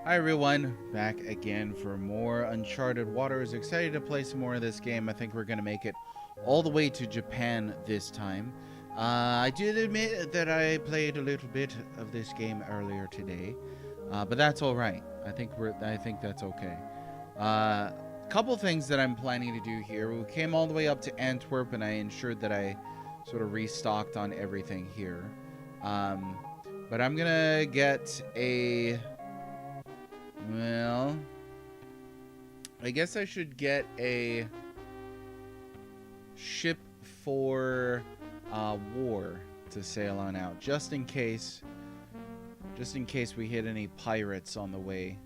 Hi everyone, back again for more Uncharted Waters. Excited to play some more of this game. I think we're going to make it all the way to Japan this time. I did admit that I played a little bit of this game earlier today, but that's all right. I think that's okay. Couple things that I'm planning to do here. We came all the way up to Antwerp, and I ensured that I sort of restocked on everything here. But I'm gonna get a... Well, I guess I should get a ship for war to sail on out, just in case we hit any pirates on the way.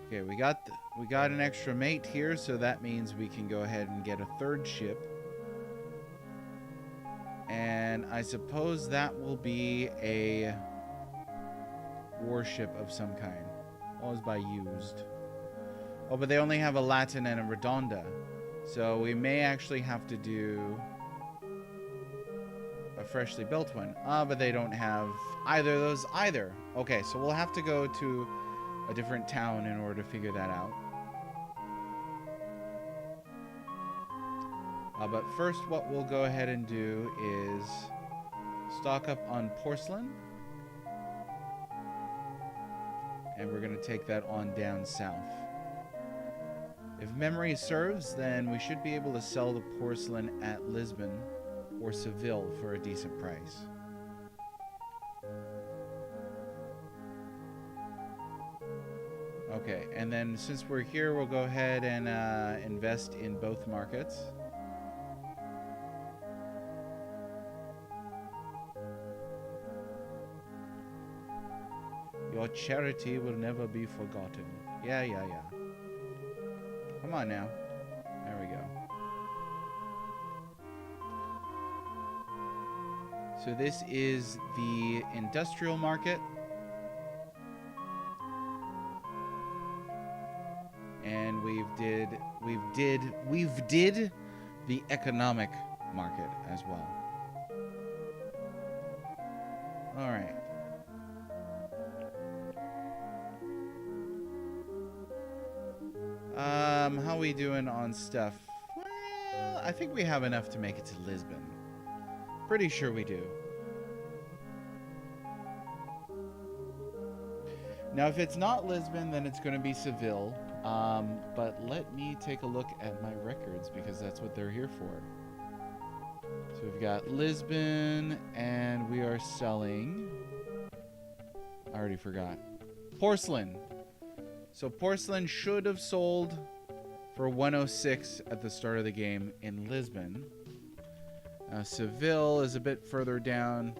Okay, we got an extra mate here, so that means we can go ahead and get a third ship. And I suppose that will be a warship of some kind. Always by used. Oh, but they only have a Latin and a Redonda. So we may actually have to do a freshly built one. But they don't have either of those either. Okay, so we'll have to go to a different town in order to figure that out. But first, what we'll go ahead and do is stock up on porcelain. And we're going to take that on down south. If memory serves, then we should be able to sell the porcelain at Lisbon or Seville for a decent price. Okay, and then since we're here, we'll go ahead and invest in both markets. Your charity will never be forgotten. Yeah. Come on now. There we go. So this is the industrial market. And we've did the economic market as well. All right. How we doing on stuff? Well, I think we have enough to make it to Lisbon. Pretty sure we do. Now, if it's not Lisbon, then it's going to be Seville. But let me take a look at my records because that's what they're here for. So we've got Lisbon, and we are selling... I already forgot. Porcelain. So porcelain should have sold for 106 at the start of the game in Lisbon. Seville is a bit further down.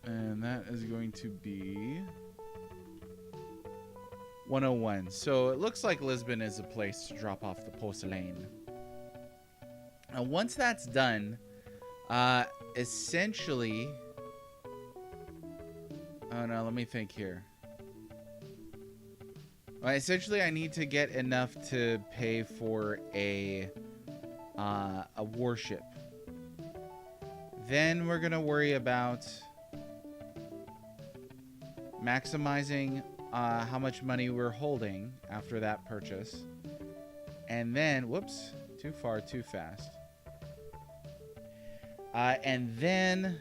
And that is going to be 101. So it looks like Lisbon is a place to drop off the porcelain. Now once that's done, essentially... Oh no, let me think here. Well, essentially, I need to get enough to pay for a warship. Then we're gonna worry about maximizing how much money we're holding after that purchase. And then, whoops, too far, too fast. And then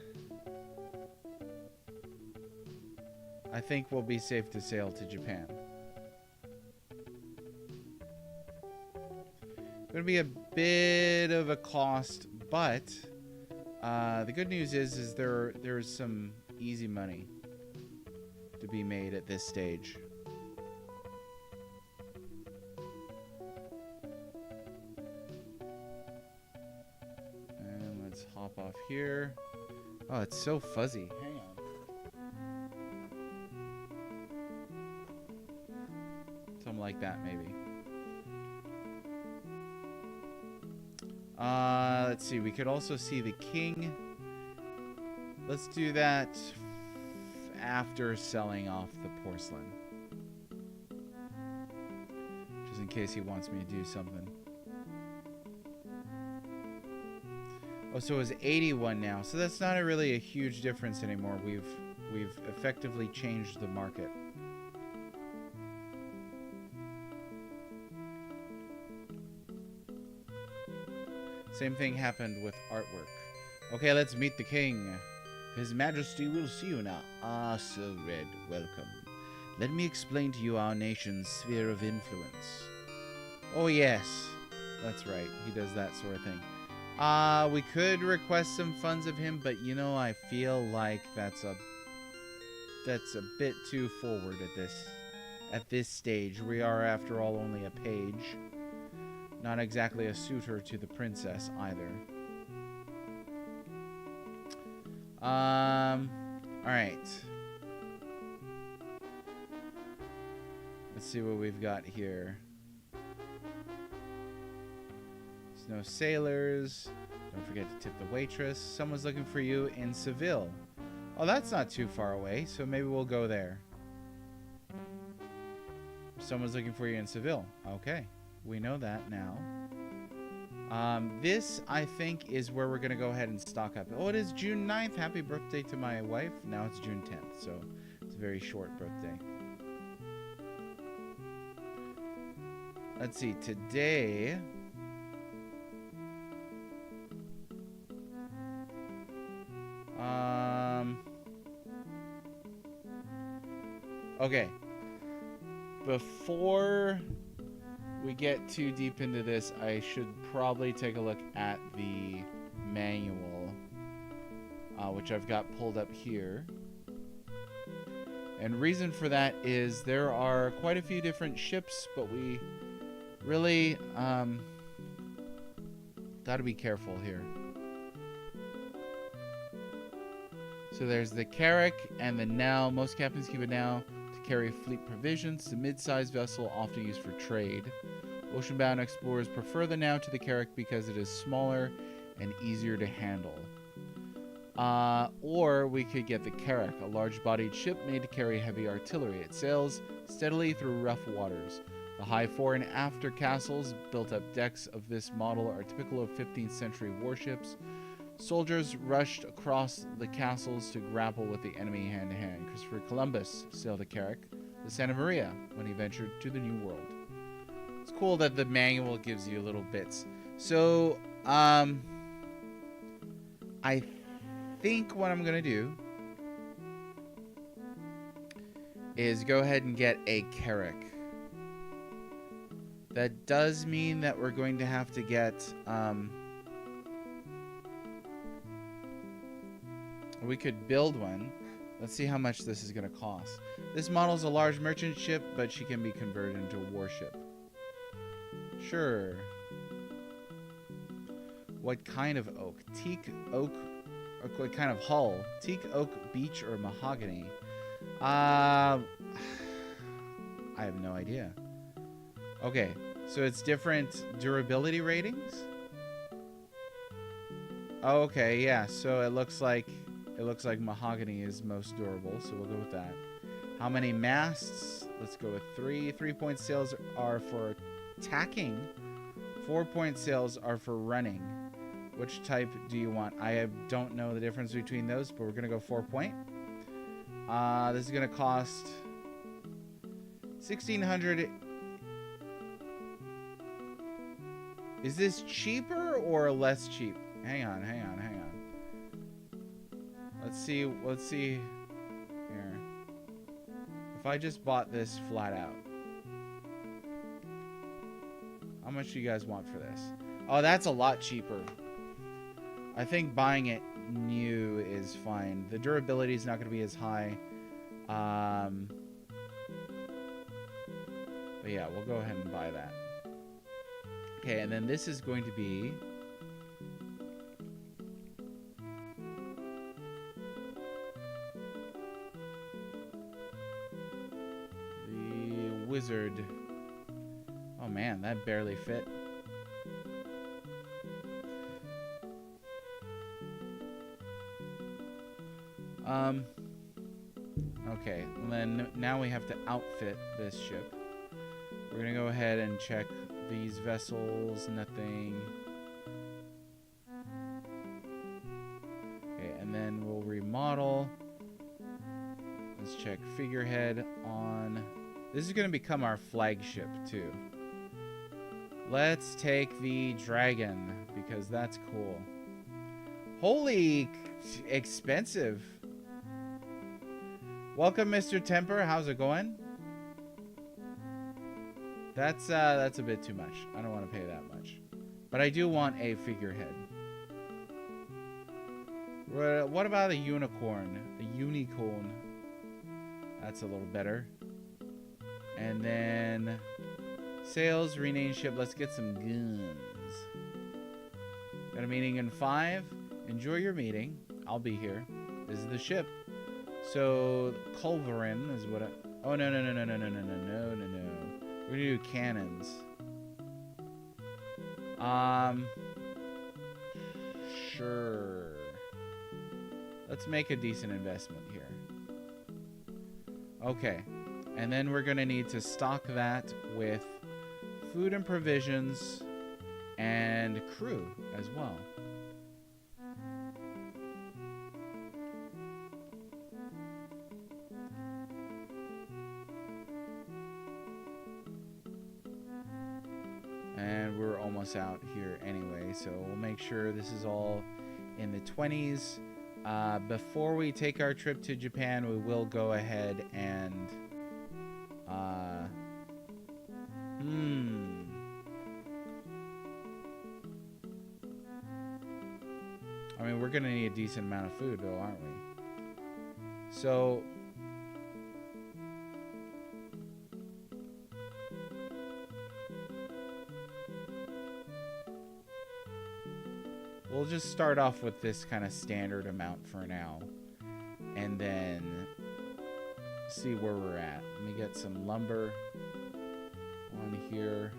I think we'll be safe to sail to Japan. Going to be a bit of a cost, but the good news is there's some easy money to be made at this stage. And let's hop off here. Oh, it's so fuzzy. Hang on. Something like that, maybe. Let's see. We could also see the king. Let's do that after selling off the porcelain. Just in case he wants me to do something. Oh, so it was 81 now. So that's not really a huge difference anymore. We've effectively changed the market. Same thing happened with artwork. Okay, let's meet the king. His Majesty will see you now. Ah, Sir Red, welcome. Let me explain to you our nation's sphere of influence. Oh, yes. That's right. He does that sort of thing. We could request some funds of him, but you know, I feel like that's a bit too forward at this stage. We are, after all, only a page. Not exactly a suitor to the princess either. Alright. Let's see what we've got here. There's no sailors. Don't forget to tip the waitress. Someone's looking for you in Seville. Oh, that's not too far away, so maybe we'll go there. Someone's looking for you in Seville. Okay, we know that now. This, I think, is where we're going to go ahead and stock up. Oh, it is June 9th. Happy birthday to my wife. Now it's June 10th, so it's a very short birthday. Let's see, today... Okay. Before we get too deep into this, I should probably take a look at the manual, which I've got pulled up here. And reason for that is there are quite a few different ships, but we really got to be careful here. So there's the Carrack and the Now. Most captains keep it now to carry fleet provisions. The mid-sized vessel often used for trade. Ocean-bound explorers prefer the Now to the Carrack because it is smaller and easier to handle. Or we could get the Carrack, a large-bodied ship made to carry heavy artillery. It sails steadily through rough waters. The high fore and after castles, built-up decks of this model are typical of 15th century warships. Soldiers rushed across the castles to grapple with the enemy hand-to-hand. Christopher Columbus sailed the Carrack, the Santa Maria, when he ventured to the New World. It's cool that the manual gives you little bits. So, I think what I'm going to do is go ahead and get a Carrack. That does mean that we're going to have to get... we could build one. Let's see how much this is going to cost. This model is a large merchant ship, but she can be converted into a warship. Sure. What kind of oak? Teak, oak, or what kind of hull? Teak, oak, beech, or mahogany? I have no idea. Okay, so it's different durability ratings? Oh, okay, yeah, so it looks like mahogany is most durable, so we'll go with that. How many masts? Let's go with 3. 3-point sails are for tacking. 4-point sails are for running. Which type do you want? I don't know the difference between those, but we're going to go 4-point. This is going to cost 1,600. Is this cheaper or less cheap? Hang on. Let's see here. If I just bought this flat out, how much do you guys want for this? Oh, that's a lot cheaper. I think buying it new is fine. The durability is not going to be as high. But yeah, we'll go ahead and buy that. Okay, and then this is going to be... Wizard. Oh man, that barely fit. Okay, and then now we have to outfit this ship. We're gonna go ahead and check these vessels. Nothing. sail. Let's check figurehead on. This is going to become our flagship too. Let's take the dragon because that's cool. Holy expensive. Welcome, Mr. Temper. How's it going? That's a bit too much. I don't want to pay that much. But I do want a figurehead. What about a unicorn? A unicorn. That's a little better. And then sales, rename ship. Let's get some guns. Got a meeting in 5. Enjoy your meeting. I'll be here. This is the ship. So Culverin is what I... Oh, no. We're gonna do cannons. Sure. Let's make a decent investment here. Okay. And then we're gonna need to stock that with food and provisions and crew as well. And we're almost out here anyway, so we'll make sure this is all in the 20s. Before we take our trip to Japan, we will go ahead and I mean, we're gonna need a decent amount of food though, aren't we? So we'll just start off with this kind of standard amount for now, and then see where we're at. Let me get some lumber on here.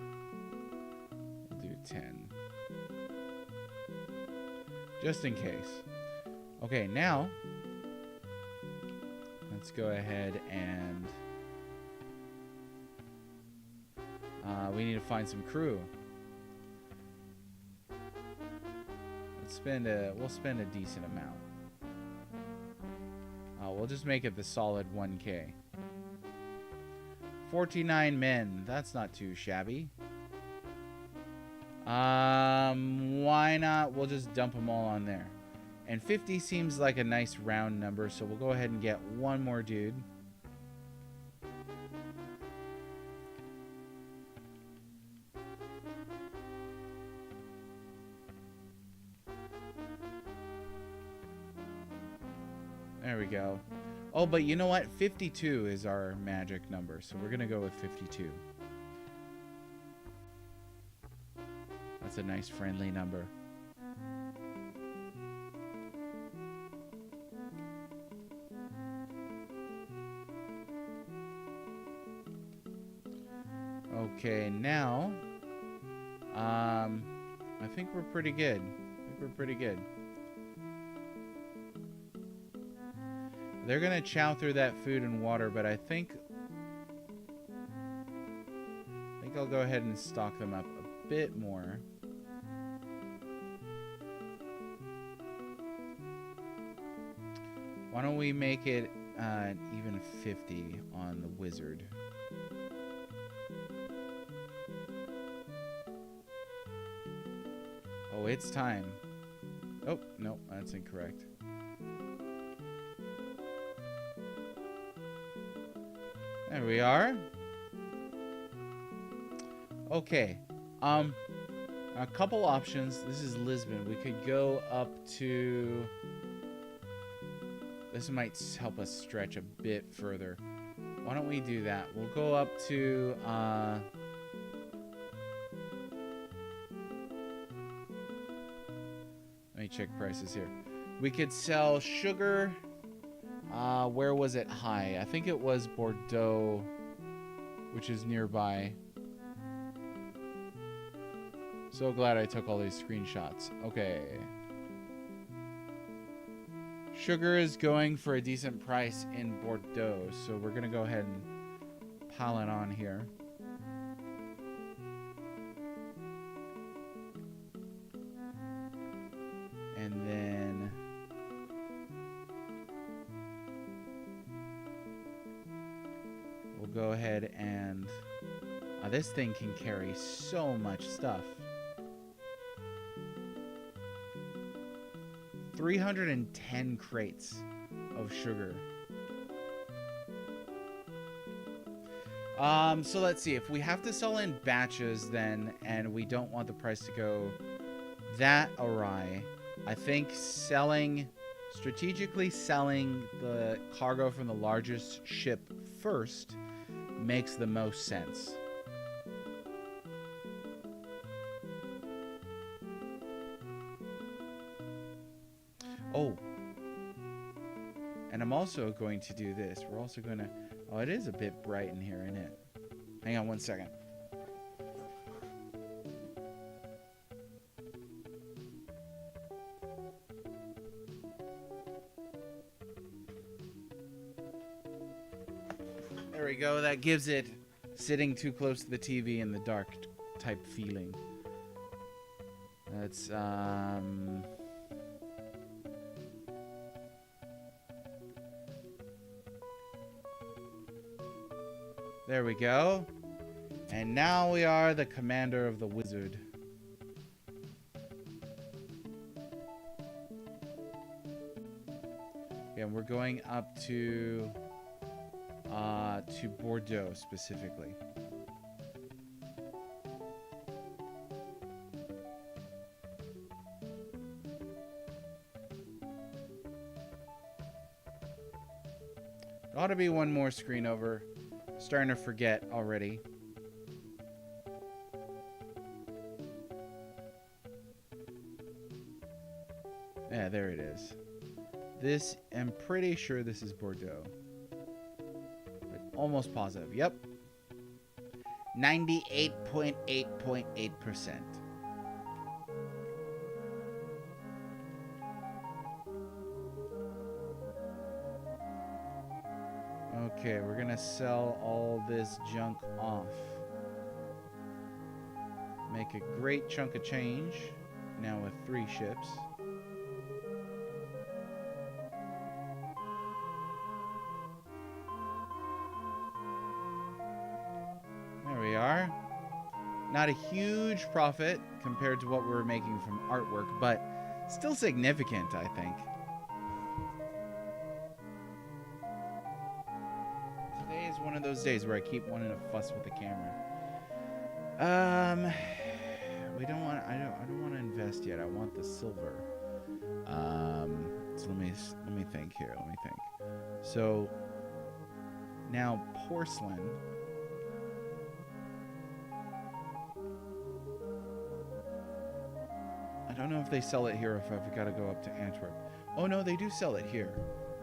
We'll do 10. Just in case. Okay, now let's go ahead and we need to find some crew. We'll spend a decent amount. We'll just make it the solid 1K. 49 men. That's not too shabby. Why not? We'll just dump them all on there. And 50 seems like a nice round number, so we'll go ahead and get one more dude. There we go. Oh, but you know what? 52 is our magic number, so we're going to go with 52. That's a nice friendly number. Okay, now I think we're pretty good. They're gonna chow through that food and water, but I think I'll go ahead and stock them up a bit more. Why don't we make it even 50 on the wizard? Oh, it's time. Oh, no, that's incorrect. There we are. Okay. A couple options. This is Lisbon. We could go up to... This might help us stretch a bit further. Why don't we do that? We'll go up to... Let me check prices here. We could sell sugar... where was it high? I think it was Bordeaux, which is nearby. So glad I took all these screenshots. Okay. Sugar is going for a decent price in Bordeaux, so we're going to go ahead and pile it on here. And then we'll go ahead and... this thing can carry so much stuff. 310 crates of sugar. So let's see. If we have to sell in batches then, and we don't want the price to go that awry, I think strategically selling the cargo from the largest ship first makes the most sense. Oh. And I'm also going to do this. We're also going to... Oh, it is a bit bright in here, isn't it? Hang on one second. There we go. That gives it sitting too close to the TV in the dark type feeling. That's, There we go. And now we are the commander of the wizard. And we're going up to Bordeaux specifically. There ought to be one more screen over. Starting to forget already. Yeah, there it is. This, I'm pretty sure this is Bordeaux. But almost positive. Yep. 98.8.8%. Okay, we're gonna sell all this junk off. Make a great chunk of change. Now with 3 ships. There we are. Not a huge profit compared to what we were making from artwork, but still significant, I think. One of those days where I keep wanting to fuss with the camera. We don't want. I don't want to invest yet. I want the silver. So let me think here. Let me think. So now porcelain. I don't know if they sell it here or if I've got to go up to Antwerp. Oh no, they do sell it here.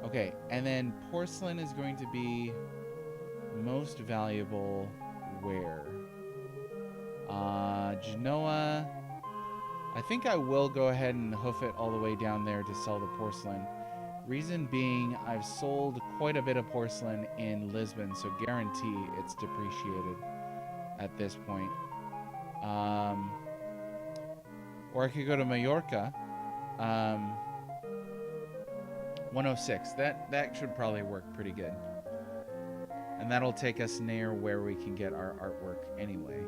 Okay, and then porcelain is going to be most valuable where? Genoa. I think I will go ahead and hoof it all the way down there to sell the porcelain. Reason being, I've sold quite a bit of porcelain in Lisbon, so guarantee it's depreciated at this point. Or I could go to Mallorca. 106. That should probably work pretty good. And that'll take us near where we can get our artwork anyway.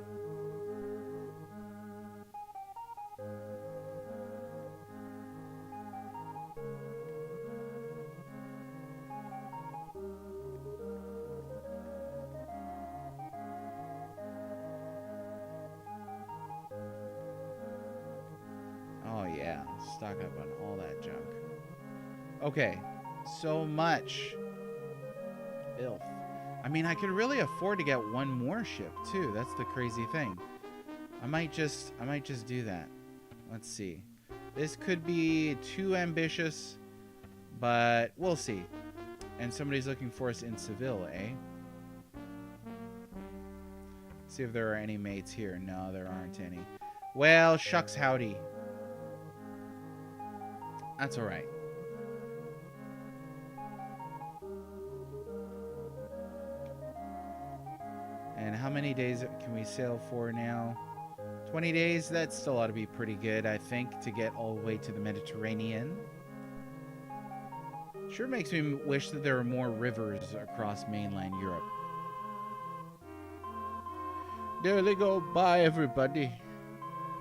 Oh yeah, stock up on all that junk. Okay, so much filth. I mean, I could really afford to get one more ship too. That's the crazy thing. I might just do that. Let's see. This could be too ambitious, but we'll see. And somebody's looking for us in Seville, eh? See if there are any mates here. No, there aren't any. Well, shucks howdy. That's all right. And how many days can we sail for now? 20 days? That still ought to be pretty good, I think, to get all the way to the Mediterranean. Sure makes me wish that there were more rivers across mainland Europe. There they go. Bye, everybody.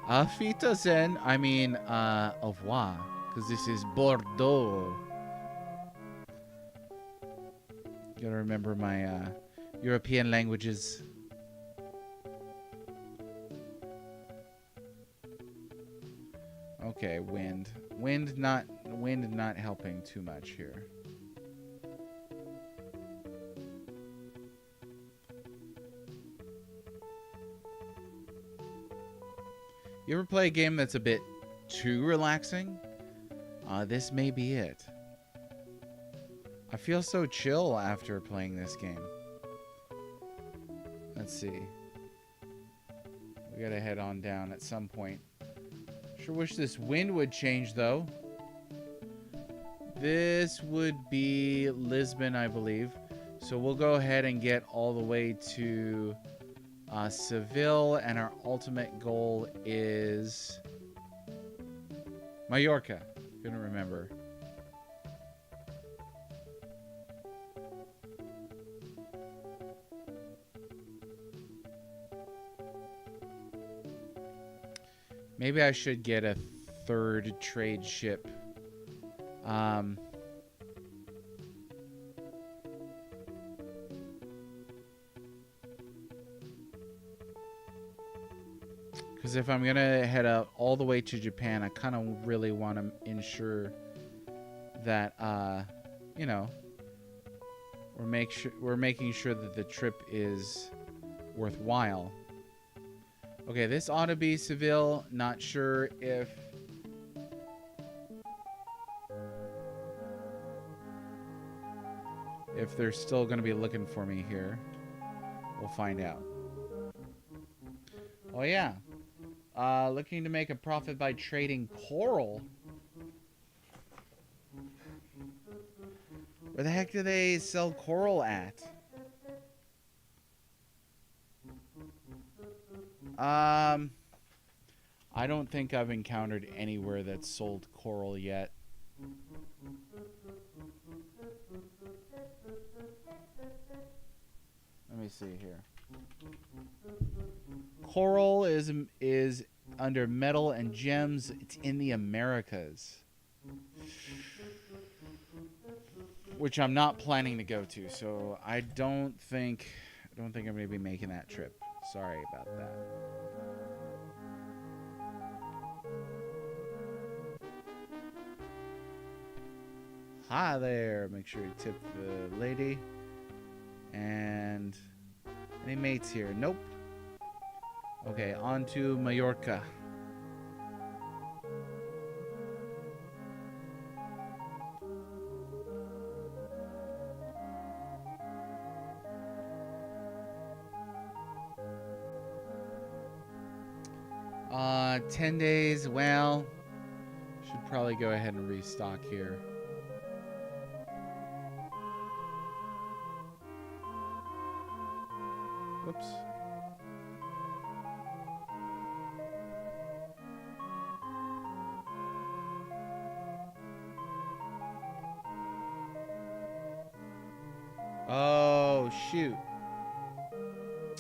Auf Wiedersehen. I mean, au revoir. Because this is Bordeaux. Gotta remember my European languages. Okay, wind. Wind not helping too much here. You ever play a game that's a bit too relaxing? This may be it. I feel so chill after playing this game. Let's see. We gotta head on down at some point. Sure wish this wind would change, though. This would be Lisbon, I believe. So we'll go ahead and get all the way to Seville, and our ultimate goal is Mallorca. Couldn't remember. Maybe I should get a third trade ship. Because if I'm gonna head out all the way to Japan, I kind of really want to ensure that you know, we're making sure that the trip is worthwhile. Okay, this ought to be Seville. Not sure if they're still going to be looking for me here. We'll find out. Oh yeah, looking to make a profit by trading coral. Where the heck do they sell coral at? I don't think I've encountered anywhere that's sold coral yet. Let me see here. Coral is under metal and gems. It's in the Americas, which I'm not planning to go to. So I don't think I'm going to be making that trip. Sorry about that. Hi there. Make sure you tip the lady. And any mates here? Nope. Okay, on to Mallorca. Uh, 10 days. Well, should probably go ahead and restock here. Whoops. Oh, shoot.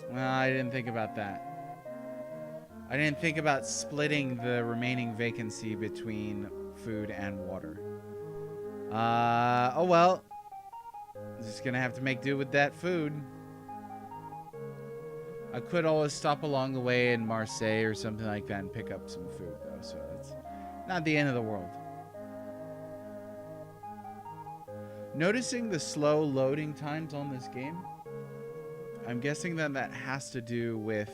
Well, I didn't think about that. I didn't think about splitting the remaining vacancy between food and water. Oh well. Just gonna have to make do with that food. I could always stop along the way in Marseille or something like that and pick up some food, though, so it's not the end of the world. Noticing the slow loading times on this game, I'm guessing that has to do with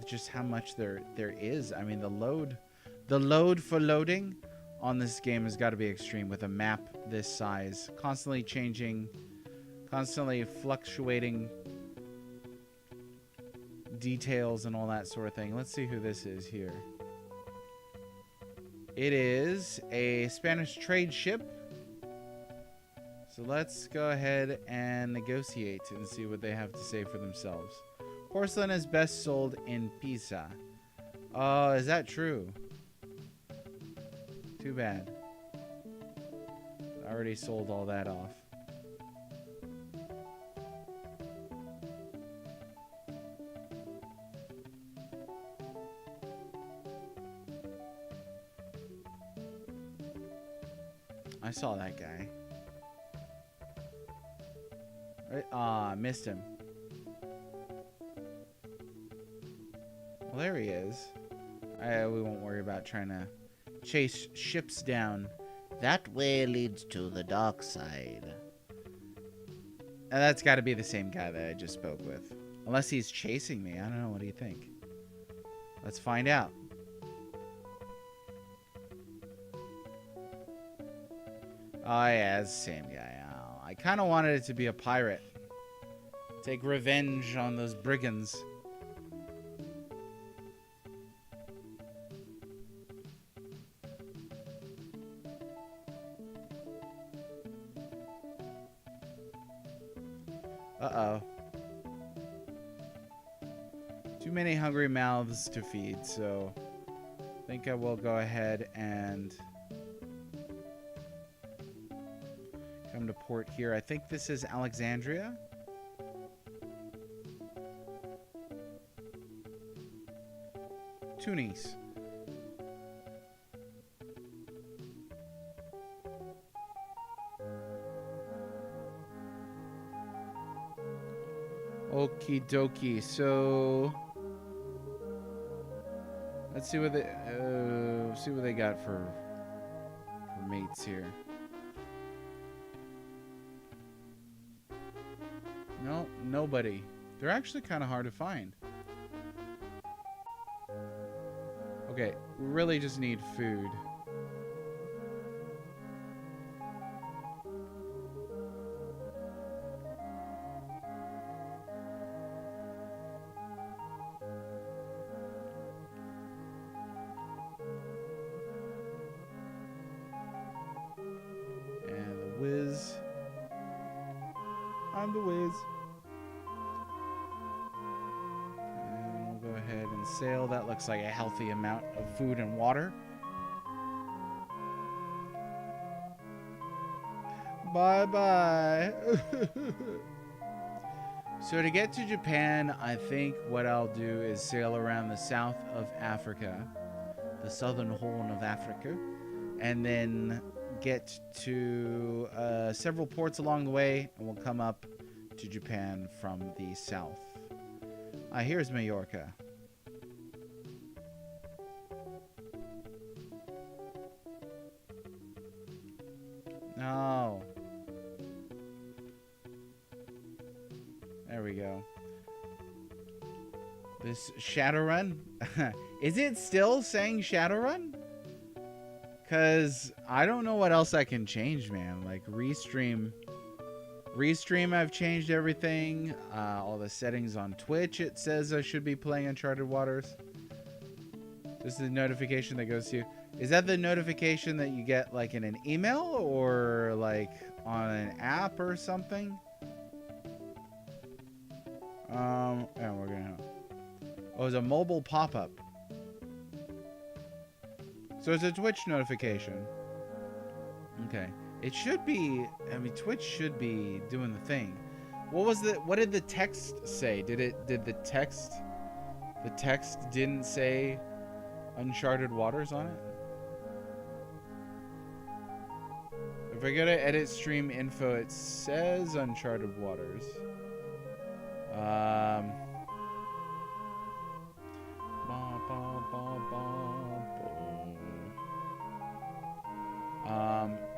just how much there is. I mean, the load for loading on this game has got to be extreme with a map this size, constantly changing, constantly fluctuating details and all that sort of thing. Let's see who this is here. It is a Spanish trade ship. So let's go ahead and negotiate and see what they have to say for themselves. Porcelain is best sold in Pisa. Oh, is that true? Too bad. I already sold all that off. I saw that guy. Ah, missed him. Well, there he is. We won't worry about trying to chase ships down. That way leads to the dark side. And that's got to be the same guy that I just spoke with. Unless he's chasing me. I don't know. What do you think? Let's find out. Oh, yeah, it's the same guy. Oh, I kind of wanted it to be a pirate. Take revenge on those brigands. Uh-oh. Too many hungry mouths to feed, so I think I will go ahead and come to port here. I think this is Alexandria. Tunis. Okie dokie. So let's see what they got for mates here. No, nobody. They're actually kind of hard to find. Okay, we really just need food. And the whiz. I'm the whiz. And we'll go ahead and sail. That looks like a healthy amount of food and water. Bye-bye. So to get to Japan, I think what I'll do is sail around the south of Africa, the southern horn of Africa, and then get to several ports along the way, and we'll come up to Japan from the south. Here's Mallorca. No. There we go. This Shadowrun? Is it still saying Shadowrun? Because I don't know what else I can change, man. Like Restream, I've changed everything. All the settings on Twitch, it says I should be playing Uncharted Waters. This is the notification that goes to you. Is that the notification that you get like in an email or like on an app or something? Yeah, we're gonna. Oh, it's a mobile pop-up. So it's a Twitch notification. Okay. It should be, I mean, Twitch should be doing the thing. What did the text say? Did the text didn't say Uncharted Waters on it? If I go to edit stream info, it says Uncharted Waters.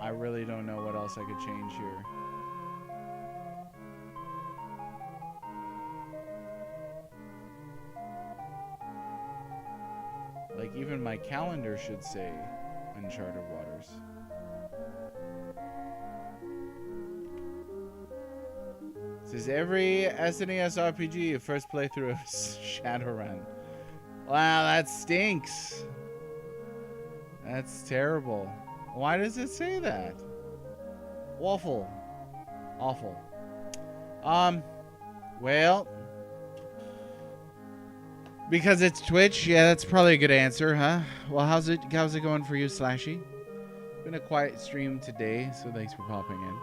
I really don't know what else I could change here. Like, even my calendar should say Uncharted Waters. It says every SNES RPG, first playthrough of Shadowrun. Wow, that stinks. That's terrible. Why does it say that? Awful. Awful. Well, because it's Twitch. Yeah, that's probably a good answer, huh? Well, how's it going for you, Slashy? Been a quiet stream today, so thanks for popping in.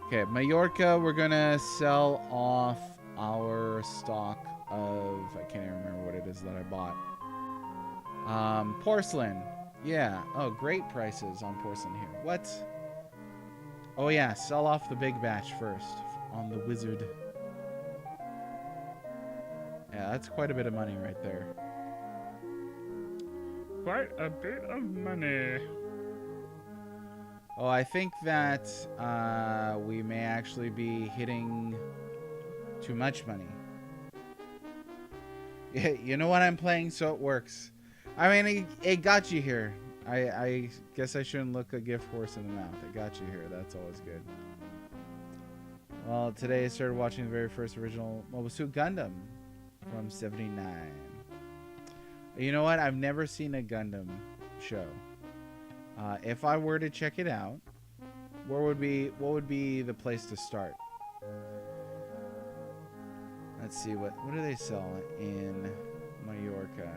Okay, Mallorca, we're gonna sell off our stock of, I can't even remember what it is that I bought. Porcelain. Yeah. Oh, great prices on porcelain here. What? Oh yeah, sell off the big batch first on the wizard. Yeah, that's quite a bit of money right there. Quite a bit of money. Oh, I think that we may actually be hitting too much money. Yeah, you know what I'm playing, so it works. I mean, it got you here. I guess I shouldn't look a gift horse in the mouth. It got you here. That's always good. Well, today I started watching the very first original Mobile Suit Gundam from '79. You know what? I've never seen a Gundam show. If I were to check it out, what would be the place to start? Let's see, what do they sell in Mallorca?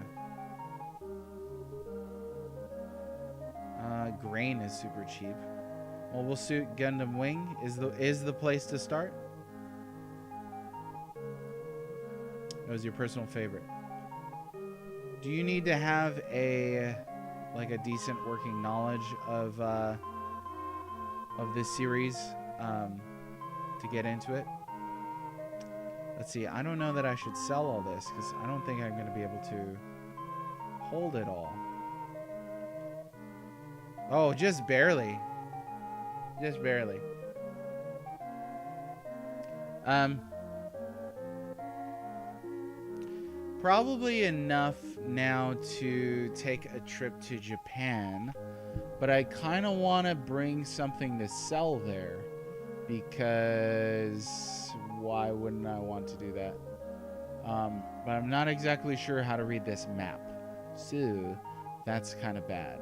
Grain is super cheap. Mobile Suit Gundam Wing is the place to start. It was your personal favorite. Do you need to have a decent working knowledge of this series to get into it? Let's see. I don't know that I should sell all this because I don't think I'm going to be able to hold it all. Oh, just barely. Just barely. Probably enough now to take a trip to Japan, but I kind of want to bring something to sell there because why wouldn't I want to do that? But I'm not exactly sure how to read this map, so that's kind of bad.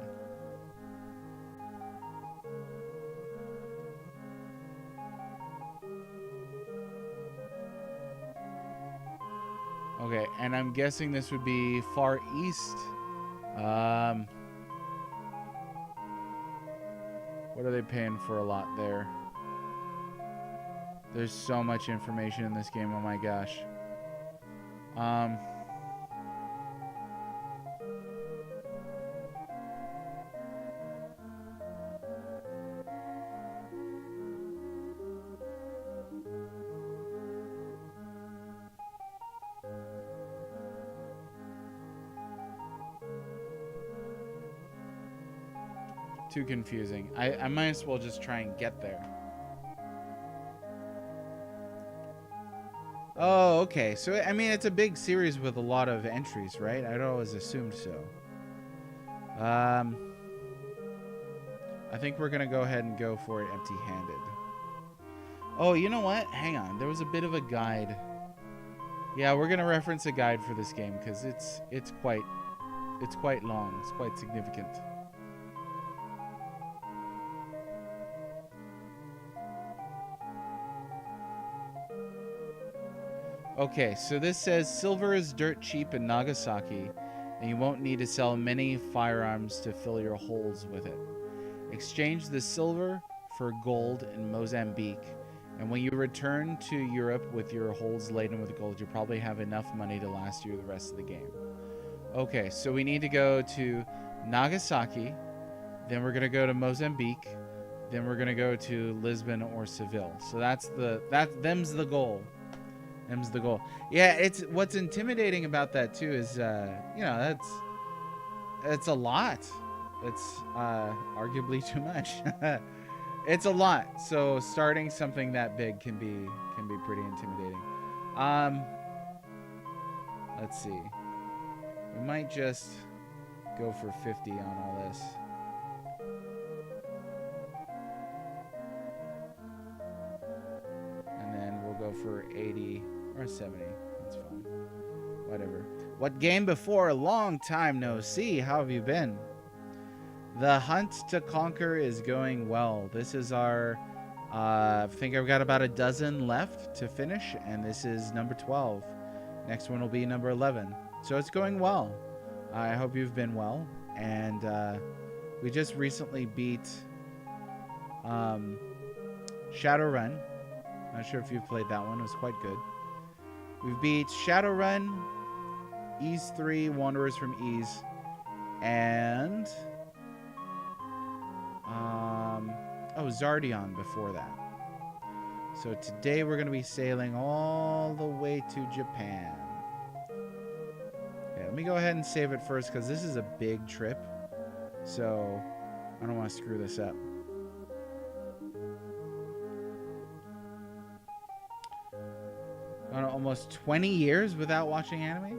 Okay, and I'm guessing this would be Far East. What are they paying for a lot there? There's so much information in this game, oh my gosh. Too confusing. I might as well just try and get there. Oh, okay. So, I mean, it's a big series with a lot of entries, right? I'd always assumed so. I think we're going to go ahead and go for it empty-handed. Oh, you know what? Hang on. There was a bit of a guide. Yeah, we're going to reference a guide for this game because it's quite long. It's quite significant. Okay, so this says silver is dirt cheap in Nagasaki, and you won't need to sell many firearms to fill your holes with it. Exchange the silver for gold in Mozambique, and when you return to Europe with your holes laden with gold, you probably have enough money to last you the rest of the game. Okay, so we need to go to Nagasaki, then we're going to go to Mozambique, then we're going to go to Lisbon or Seville. So them's the goal. Them's the goal. Yeah, it's what's intimidating about that too is you know, that's a lot. It's arguably too much. It's a lot. So starting something that big can be pretty intimidating. Let's see. We might just go for 50 on all this. And then we'll go for 80 or 70. That's fine. Whatever. What game before? A long time no see. How have you been? The hunt to conquer is going well. This is our I think I've got about a dozen left to finish, and this is number 12. Next one will be number 11. So it's going well. I hope you've been well. And we just recently beat Shadowrun. Not sure if you've played that one. It was quite good. We've beat Shadowrun, Ys 3, Wanderers from Ys, and Zardion before that. So today we're going to be sailing all the way to Japan. Okay, let me go ahead and save it first because this is a big trip. So I don't want to screw this up. Almost 20 years without watching anime?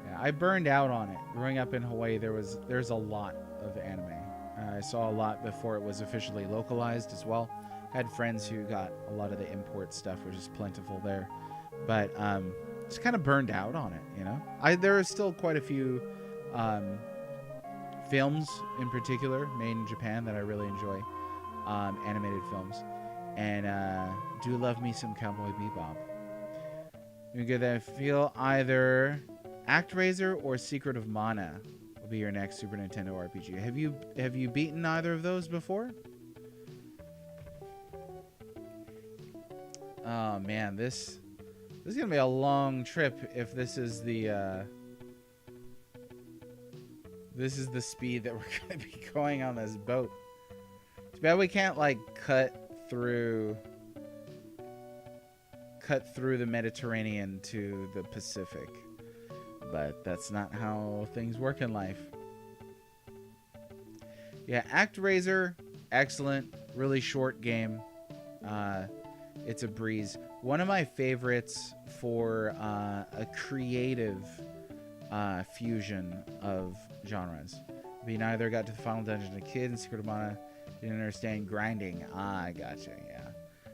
Yeah, I burned out on it. Growing up in Hawaii, there's a lot of anime. I saw a lot before it was officially localized as well. I had friends who got a lot of the import stuff, which is plentiful there. But just kind of burned out on it, you know? There are still quite a few films in particular made in Japan that I really enjoy. Animated films. And do love me some Cowboy Bebop. You get that feel either ActRaiser or Secret of Mana will be your next Super Nintendo RPG. Have you beaten either of those before? Oh man, this is gonna be a long trip if this is the speed that we're gonna be going on this boat. Too bad we can't like cut through the Mediterranean to the Pacific, but that's not how things work in life. Yeah, ActRaiser, excellent, really short game. It's a breeze. One of my favorites for a creative fusion of genres. We neither got to the final dungeon as a kid in Secret of Mana. Didn't understand grinding. I gotcha, yeah.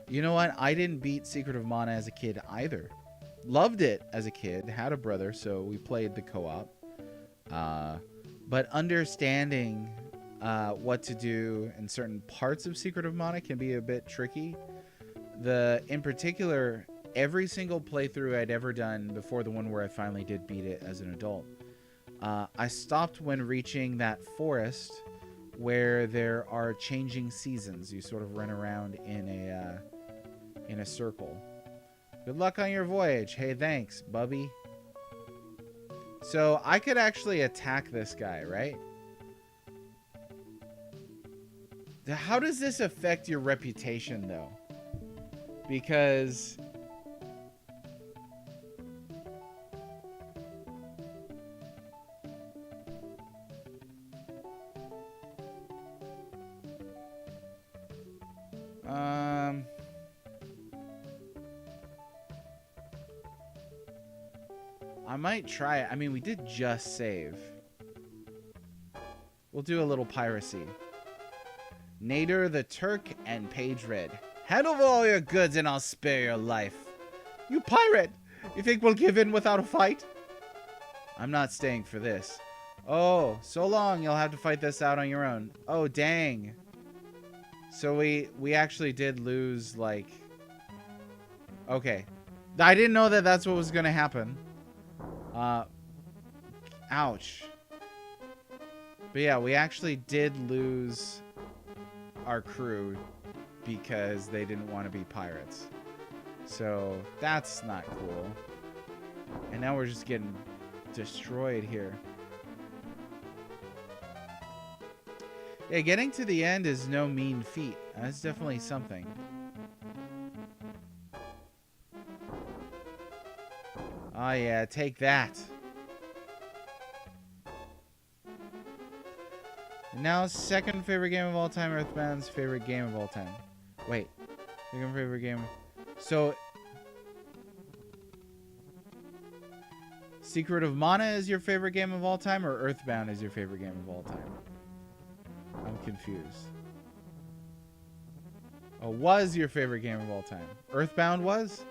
You know what? I didn't beat Secret of Mana as a kid either. Loved it as a kid. Had a brother, so we played the co-op. But understanding what to do in certain parts of Secret of Mana can be a bit tricky. In particular, every single playthrough I'd ever done before the one where I finally did beat it as an adult, I stopped when reaching that forest where there are changing seasons. You sort of run around in a circle. Good luck on your voyage. Hey, thanks, Bubby. So I could actually attack this guy, right? How does this affect your reputation, though? Because I might try it. I mean, we did just save. We'll do a little piracy. Nader the Turk and Page Red. Hand over all your goods and I'll spare your life. You pirate! You think we'll give in without a fight? I'm not staying for this. Oh, so long. You'll have to fight this out on your own. Oh, dang. So we actually did lose, like... Okay. I didn't know that that's what was going to happen. Ouch. But yeah, we actually did lose our crew because they didn't want to be pirates. So that's not cool. And now we're just getting destroyed here. Yeah, getting to the end is no mean feat. That's definitely something. Oh yeah, take that. And now, second favorite game of all time, Earthbound's favorite game of all time. Wait, second favorite game. So, Secret of Mana is your favorite game of all time, or Earthbound is your favorite game of all time? I'm confused. Oh, was your favorite game of all time? Earthbound was?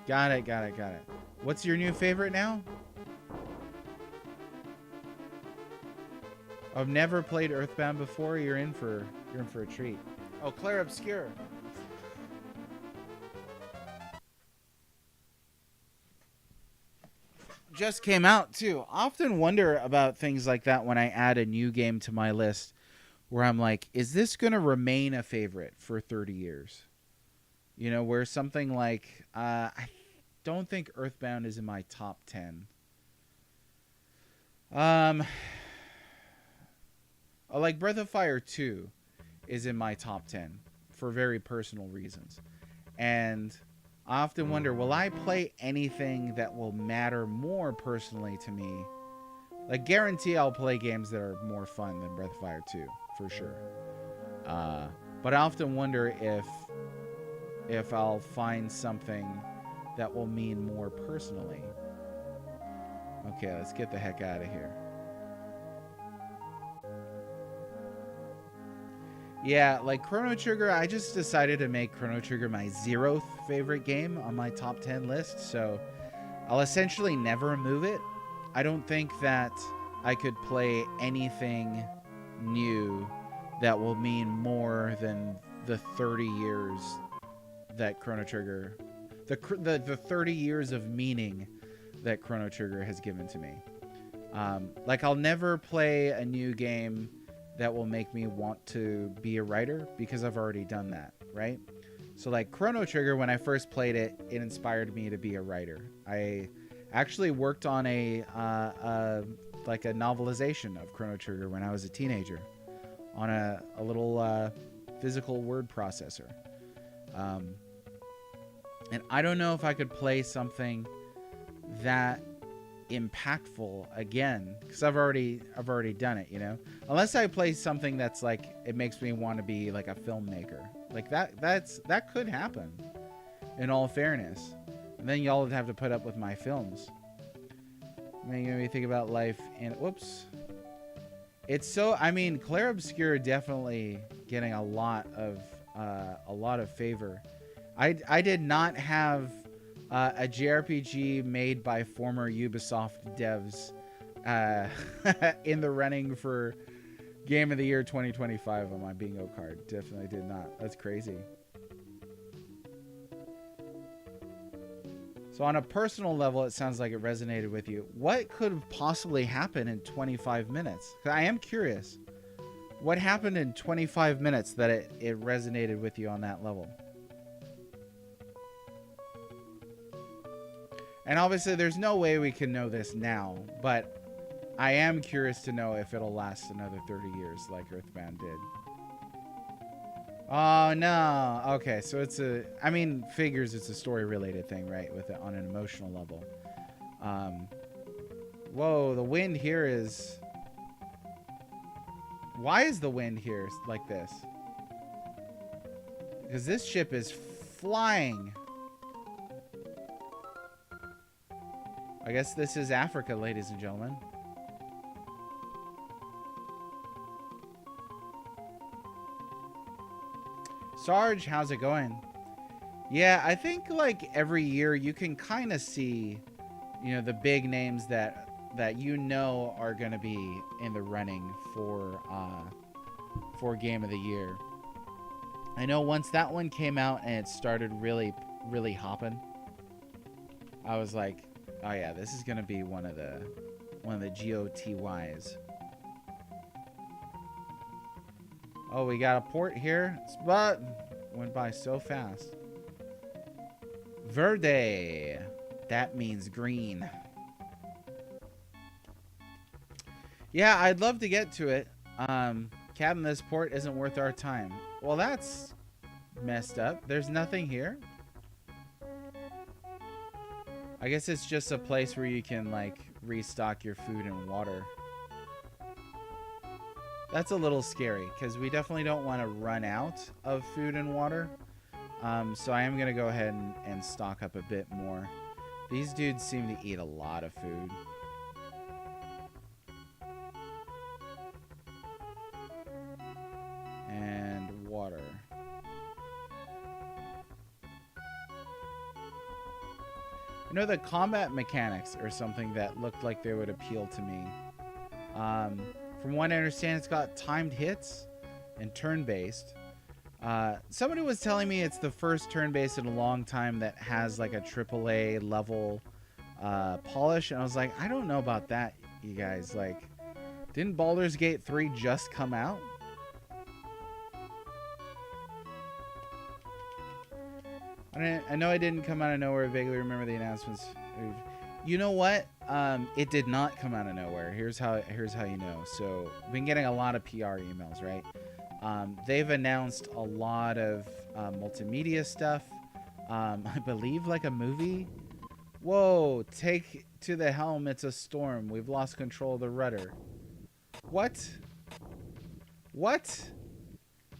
Got it, got it, got it. What's your new favorite now? I've never played Earthbound before. You're in for a treat. Oh, Claire Obscure. Just came out too. I often wonder about things like that when I add a new game to my list, where I'm like, is this gonna remain a favorite for 30 years? You know, where something like I don't think Earthbound is in my top 10. Like Breath of Fire 2 is in my top 10 for very personal reasons. And I often wonder, will I play anything that will matter more personally to me? Like, guarantee I'll play games that are more fun than Breath of Fire 2, for sure. But I often wonder if I'll find something that will mean more personally. Okay, let's get the heck out of here. Yeah, like Chrono Trigger, I just decided to make Chrono Trigger my 0th favorite game on my top 10 list, so I'll essentially never remove it. I don't think that I could play anything new that will mean more than the 30 years that Chrono Trigger, the 30 years of meaning that Chrono Trigger has given to me. Like, I'll never play a new game that will make me want to be a writer because I've already done that, right? So like Chrono Trigger, when I first played it, it inspired me to be a writer. I actually worked on a novelization of Chrono Trigger when I was a teenager on a little physical word processor. And I don't know if I could play something that impactful again, because I've already done it, you know, unless I play something that's like, it makes me want to be like a filmmaker, like that could happen, in all fairness, and then y'all would have to put up with my films. Making me think about life and whoops, it's so, I mean, Clair Obscur definitely getting a lot of favor. I did not have a JRPG made by former Ubisoft devs in the running for Game of the Year 2025 on my bingo card. Definitely did not. That's crazy. So on a personal level, it sounds like it resonated with you. What could possibly happen in 25 minutes? 'Cause I am curious. What happened in 25 minutes that it resonated with you on that level? And obviously, there's no way we can know this now, but I am curious to know if it'll last another 30 years like Earthbound did. Oh, no. Okay, so it's I mean, figures it's a story-related thing, right, with it on an emotional level. Whoa, the wind here is... Why is the wind here like this? Because this ship is flying. I guess this is Africa, ladies and gentlemen. Sarge, how's it going? Yeah, I think like every year you can kind of see, you know, the big names that you know are going to be in the running for Game of the Year. I know once that one came out and it started really hopping, I was like, oh yeah, this is gonna be one of the GOTYs. Oh, we got a port here, but went by so fast. Verde, that means green. Yeah, I'd love to get to it. Cabin, this port isn't worth our time. Well, that's messed up. There's nothing here. I guess it's just a place where you can, like, restock your food and water. That's a little scary, because we definitely don't want to run out of food and water. So I am going to go ahead and stock up a bit more. These dudes seem to eat a lot of food. And water. You know, the combat mechanics are something that looked like they would appeal to me. From what I understand, it's got timed hits and turn-based. Somebody was telling me it's the first turn-based in a long time that has like a AAA level polish, and I was like, I don't know about that, you guys. Like, didn't Baldur's Gate 3 just come out? I know it didn't come out of nowhere. I vaguely remember the announcements. You know what? It did not come out of nowhere. Here's how you know. So, I've been getting a lot of PR emails, right? They've announced a lot of multimedia stuff. I believe like a movie. Whoa, take to the helm, it's a storm. We've lost control of the rudder. What? What?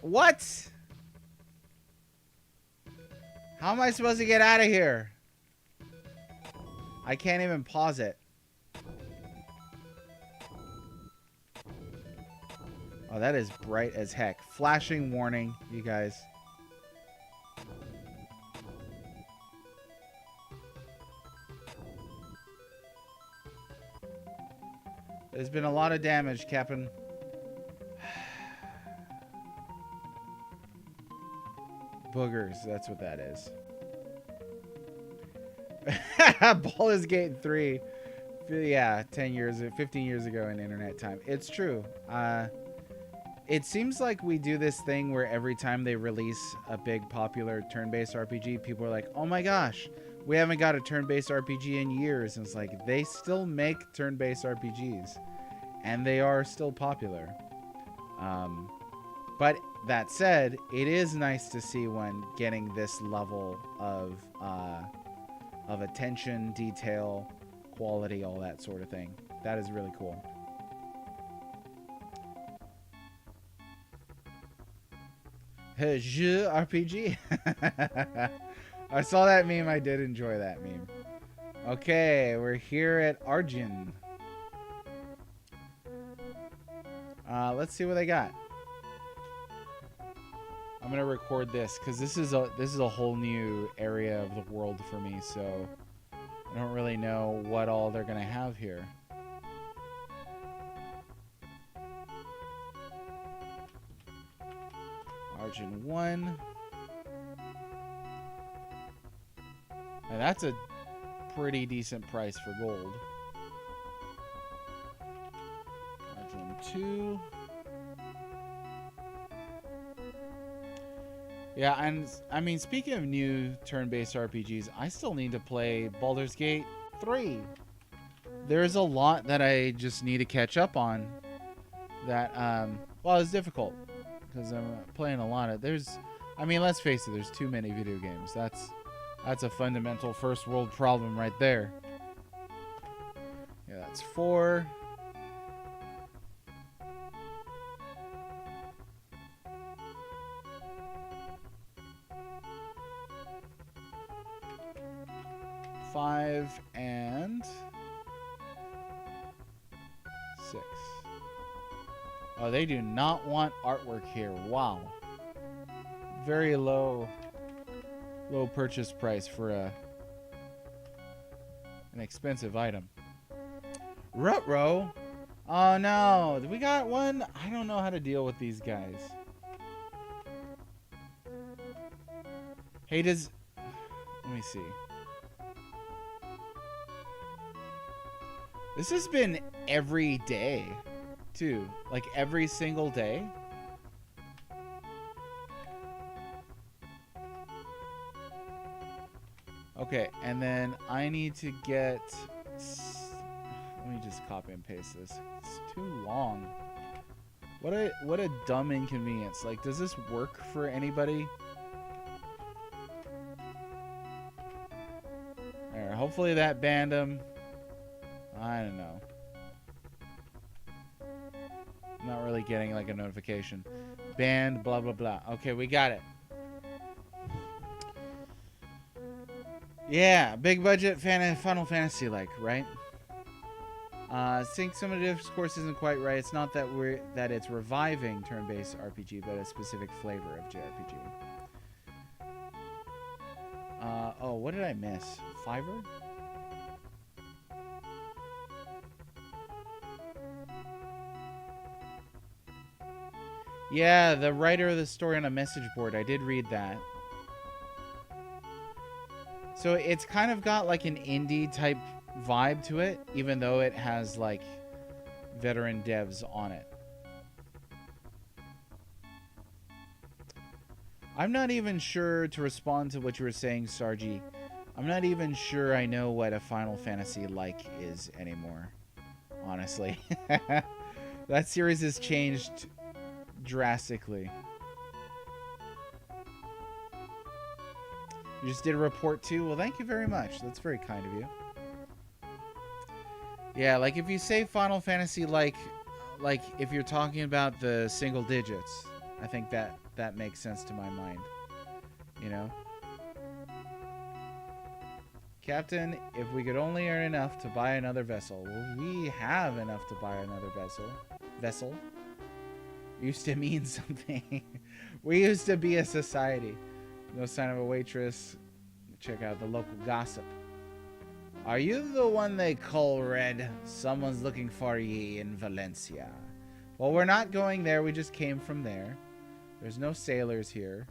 What? How am I supposed to get out of here? I can't even pause it. Oh, that is bright as heck. Flashing warning, you guys. There's been a lot of damage, Captain. Boogers, that's what that is. Baldur's Gate 3. Yeah, 10 years, 15 years ago in internet time. It's true. It seems like we do this thing where every time they release a big popular turn-based RPG, people are like, oh my gosh, we haven't got a turn-based RPG in years. And it's like, they still make turn-based RPGs. And they are still popular. But that said, it is nice to see one getting this level of attention, detail, quality, all that sort of thing. That is really cool. Jeu RPG. I saw that meme. I did enjoy that meme. Okay, we're here at Arjun. Let's see what they got. I'm gonna record this because this is a whole new area of the world for me, so I don't really know what all they're gonna have here. Arjun 1. And that's a pretty decent price for gold. Arjun 2. Yeah, and I mean, speaking of new turn-based RPGs, I still need to play Baldur's Gate 3. There's a lot that I just need to catch up on that, well, it's difficult because I'm playing a lot of, I mean, let's face it, there's too many video games. That's a fundamental first world problem right there. Yeah, that's 4. Five and 6. Oh, they do not want artwork here. Wow. Very low purchase price for an expensive item. Ruh-roh. Oh no, we got one. I don't know how to deal with these guys. Hey, let me see. This has been every day, too. Like, every single day. Okay, and then I need to get... Let me just copy and paste this. It's too long. What a dumb inconvenience. Like, does this work for anybody? There, hopefully that banned him. I don't know. I'm not really getting like a notification. Banned, blah, blah, blah. Okay, we got it. Yeah, big budget Final Fantasy like, right? Think some of the discourse isn't quite right. It's not that it's reviving turn-based RPG, but a specific flavor of JRPG. Oh, what did I miss? Fiverr? Yeah, the writer of the story on a message board. I did read that. So it's kind of got like an indie type vibe to it, even though it has like veteran devs on it. I'm not even sure, to respond to what you were saying, Sargi, I'm not even sure I know what a Final Fantasy like is anymore, honestly. That series has changed drastically. You just did a report too? Well, thank you very much. That's very kind of you. Yeah, like if you say Final Fantasy like if you're talking about the single digits, I think that makes sense to my mind. You know? Captain, if we could only earn enough to buy another vessel. Well, we have enough to buy another vessel. Used to mean something. We used to be a society. No sign of a waitress. Check out the local gossip. Are you the one they call Red? Someone's looking for ye in Valencia. Well, we're not going there. We just came from there. There's no sailors here.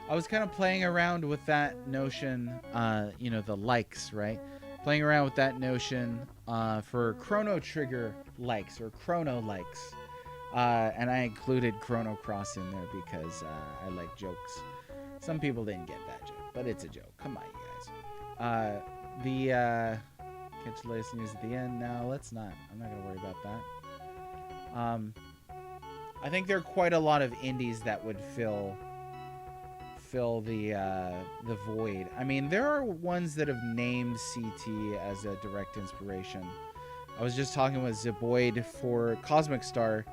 I was kind of playing around with that notion, you know, the likes, right? Playing around with that notion for Chrono Trigger likes or Chrono likes. And I included Chrono Cross in there because I like jokes. Some people didn't get that joke, but it's a joke. Come on, you guys. Catch the latest news at the end. No, let's not. I'm not going to worry about that. I think there are quite a lot of indies that would fill the void. I mean, there are ones that have named CT as a direct inspiration. I was just talking with Ziboid for Cosmic Star.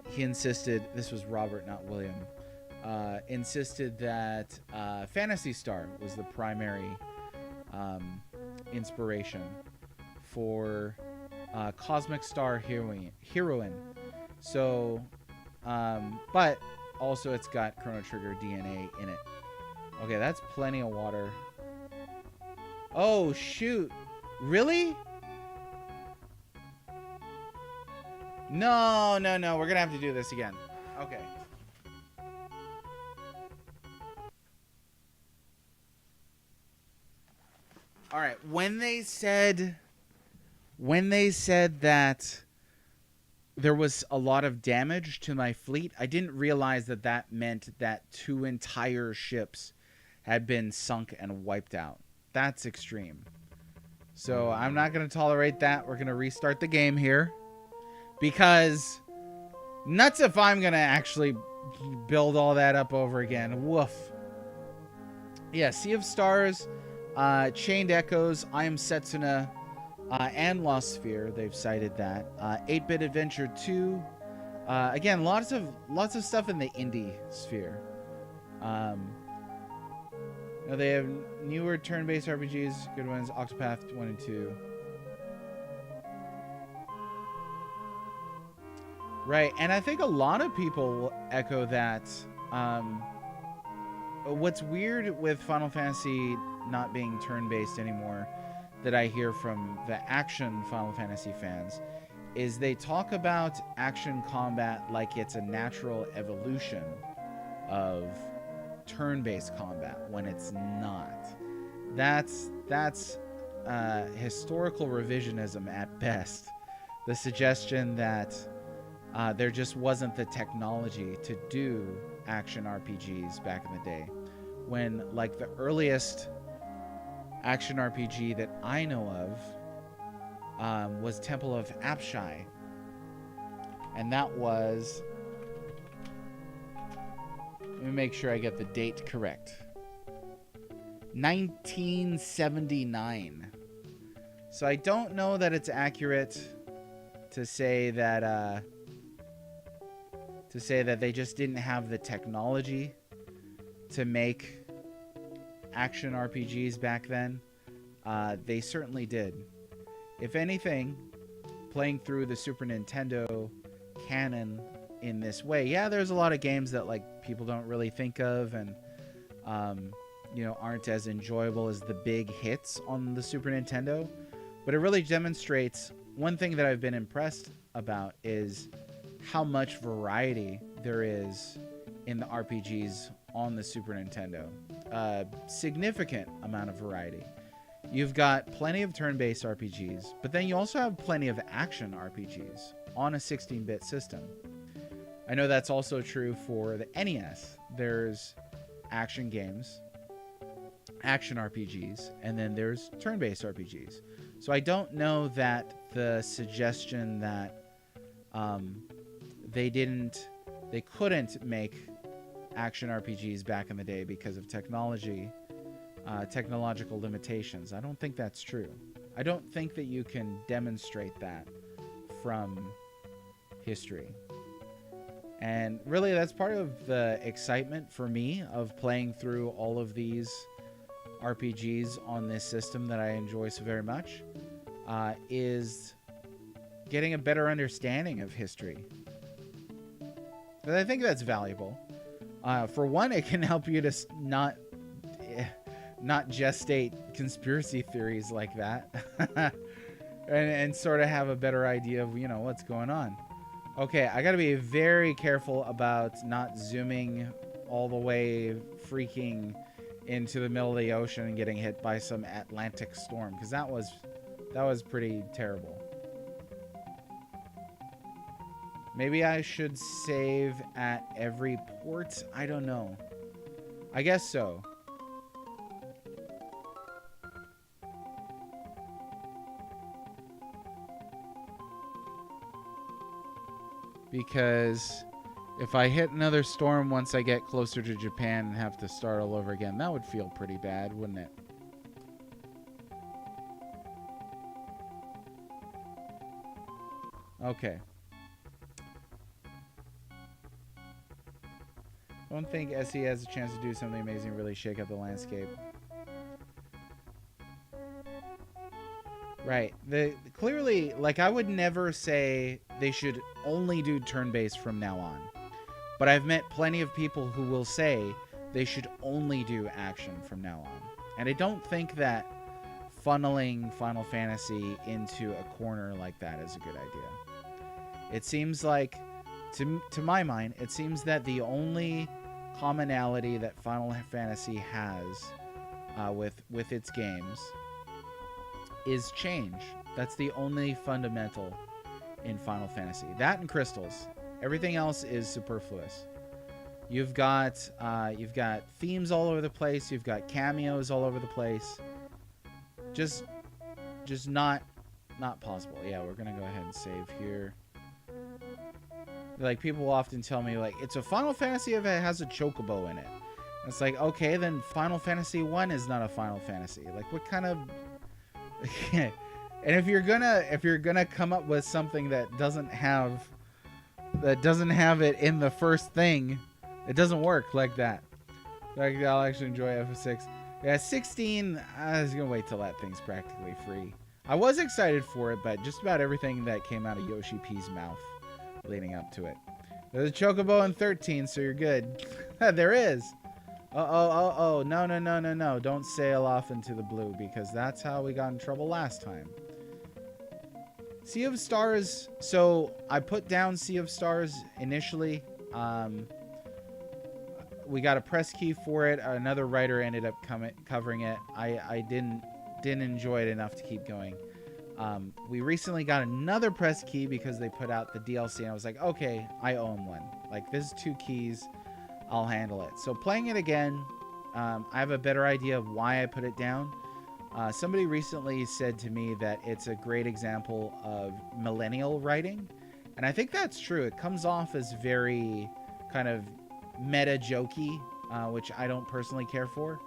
He insisted, this was Robert, not William, insisted that Phantasy Star was the primary inspiration for Cosmic Star Heroine. So, but also it's got Chrono Trigger DNA in it. Okay, that's plenty of water. Oh, shoot. Really? No. We're going to have to do this again. Okay. All right. When they said that there was a lot of damage to my fleet, I didn't realize that meant that 2 entire ships had been sunk and wiped out. That's extreme. So I'm not going to tolerate that. We're going to restart the game here. Because nuts if I'm going to actually build all that up over again. Woof. Yeah, Sea of Stars, Chained Echoes, I Am Setsuna, and Lost Sphere. They've cited that. 8-Bit Adventure 2. Again, lots of stuff in the indie sphere. They have newer turn-based RPGs, good ones. Octopath 1 and 2. Right, and I think a lot of people will echo that. What's weird with Final Fantasy not being turn-based anymore that I hear from the action Final Fantasy fans is they talk about action combat like it's a natural evolution of turn-based combat when it's not. That's historical revisionism at best. The suggestion that there just wasn't the technology to do action RPGs back in the day. When, like, the earliest action RPG that I know of was Temple of Apshai. And that was... Let me make sure I get the date correct. 1979. So I don't know that it's accurate to say that they just didn't have the technology to make action RPGs back then. They certainly did. If anything, playing through the Super Nintendo canon in this way, yeah, there's a lot of games that like people don't really think of and aren't as enjoyable as the big hits on the Super Nintendo, but it really demonstrates one thing that I've been impressed about is how much variety there is in the RPGs on the Super Nintendo. Significant amount of variety. You've got plenty of turn-based RPGs, but then you also have plenty of action RPGs on a 16-bit system. I know that's also true for the NES. There's action games, action RPGs, and then there's turn-based RPGs. So I don't know that the suggestion that they couldn't make action RPGs back in the day because of technological limitations. I don't think that's true. I don't think that you can demonstrate that from history. And really, that's part of the excitement for me of playing through all of these RPGs on this system that I enjoy so very much, is getting a better understanding of history. And I think that's valuable. For one, it can help you to not gestate conspiracy theories like that, and sort of have a better idea of, you know, what's going on. Okay, I gotta be very careful about not zooming all the way freaking into the middle of the ocean and getting hit by some Atlantic storm, because that was pretty terrible. Maybe I should save at every port? I don't know. I guess so. Because if I hit another storm once I get closer to Japan and have to start all over again, that would feel pretty bad, wouldn't it? Okay. I don't think SE has a chance to do something amazing, really shake up the landscape. Right. Clearly, like, I would never say they should only do turn-based from now on. But I've met plenty of people who will say they should only do action from now on. And I don't think that funneling Final Fantasy into a corner like that is a good idea. It seems like, to my mind, it seems that the only commonality that Final Fantasy has with its games is change. That's the only fundamental in Final Fantasy. That and crystals. Everything else is superfluous. You've got themes all over the place. You've got cameos all over the place. Just not possible. Yeah, we're gonna go ahead and save here. Like, people will often tell me, like, it's a Final Fantasy if it has a chocobo in it. And it's like, okay, then Final Fantasy 1 is not a Final Fantasy. Like, what kind of... And if you're gonna come up with something that doesn't have it in the first thing, it doesn't work like that. Like, I'll actually enjoy FF6. Yeah, 16, I was gonna wait till that thing's practically free. I was excited for it, but just about everything that came out of Yoshi P's mouth leading up to it. There's a chocobo in 13, so you're good. There is. Oh, no. Don't sail off into the blue, because that's how we got in trouble last time. Sea of Stars. So I put down Sea of Stars initially. We got a press key for it. Another writer ended up covering it. I didn't enjoy it enough to keep going. We recently got another press key because they put out the DLC, and I was like, okay, I own one. Like, this is 2 keys. I'll handle it. So playing it again, I have a better idea of why I put it down. Somebody recently said to me that it's a great example of millennial writing, and I think that's true. It comes off as very kind of meta jokey, which I don't personally care for.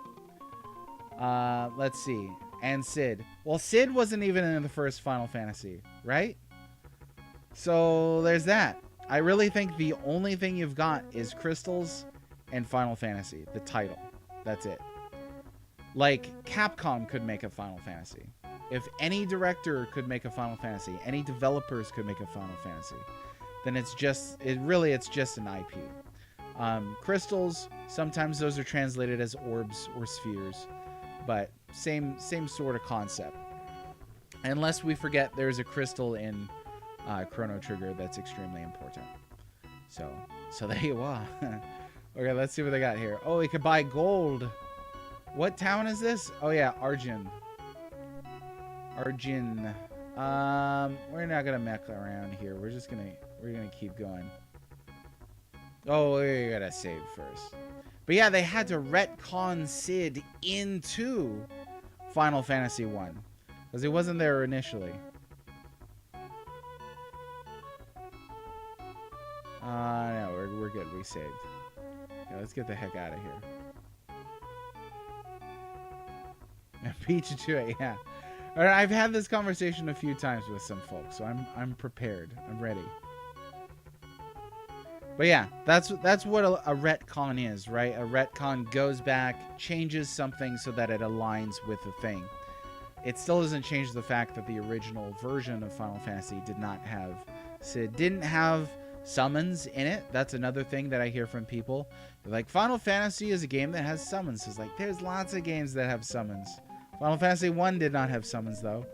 Let's see. And Sid. Well, Sid wasn't even in the first Final Fantasy, right? So there's that. I really think the only thing you've got is crystals and Final Fantasy, the title. That's it. Like, Capcom could make a Final Fantasy. If any director could make a Final Fantasy, any developers could make a Final Fantasy, then it's just an IP. Crystals, sometimes those are translated as orbs or spheres, but same sort of concept. Unless we forget there's a crystal in Chrono Trigger that's extremely important. So there you are. Okay, let's see what they got here. Oh, we could buy gold. What town is this? Oh yeah, Arjun. We're not gonna mech around here. We're gonna keep going. Oh, we gotta save first. But yeah, they had to retcon Sid into Final Fantasy 1. Because he wasn't there initially. No, we're good. We saved. Yeah, let's get the heck out of here. Peach to it, yeah. All right, I've had this conversation a few times with some folks, so I'm prepared. I'm ready. But yeah, that's what a retcon is, right? A retcon goes back, changes something so that it aligns with the thing. It still doesn't change the fact that the original version of Final Fantasy didn't have summons in it. That's another thing that I hear from people. They're like, Final Fantasy is a game that has summons. It's like, there's lots of games that have summons. Final Fantasy 1 did not have summons, though.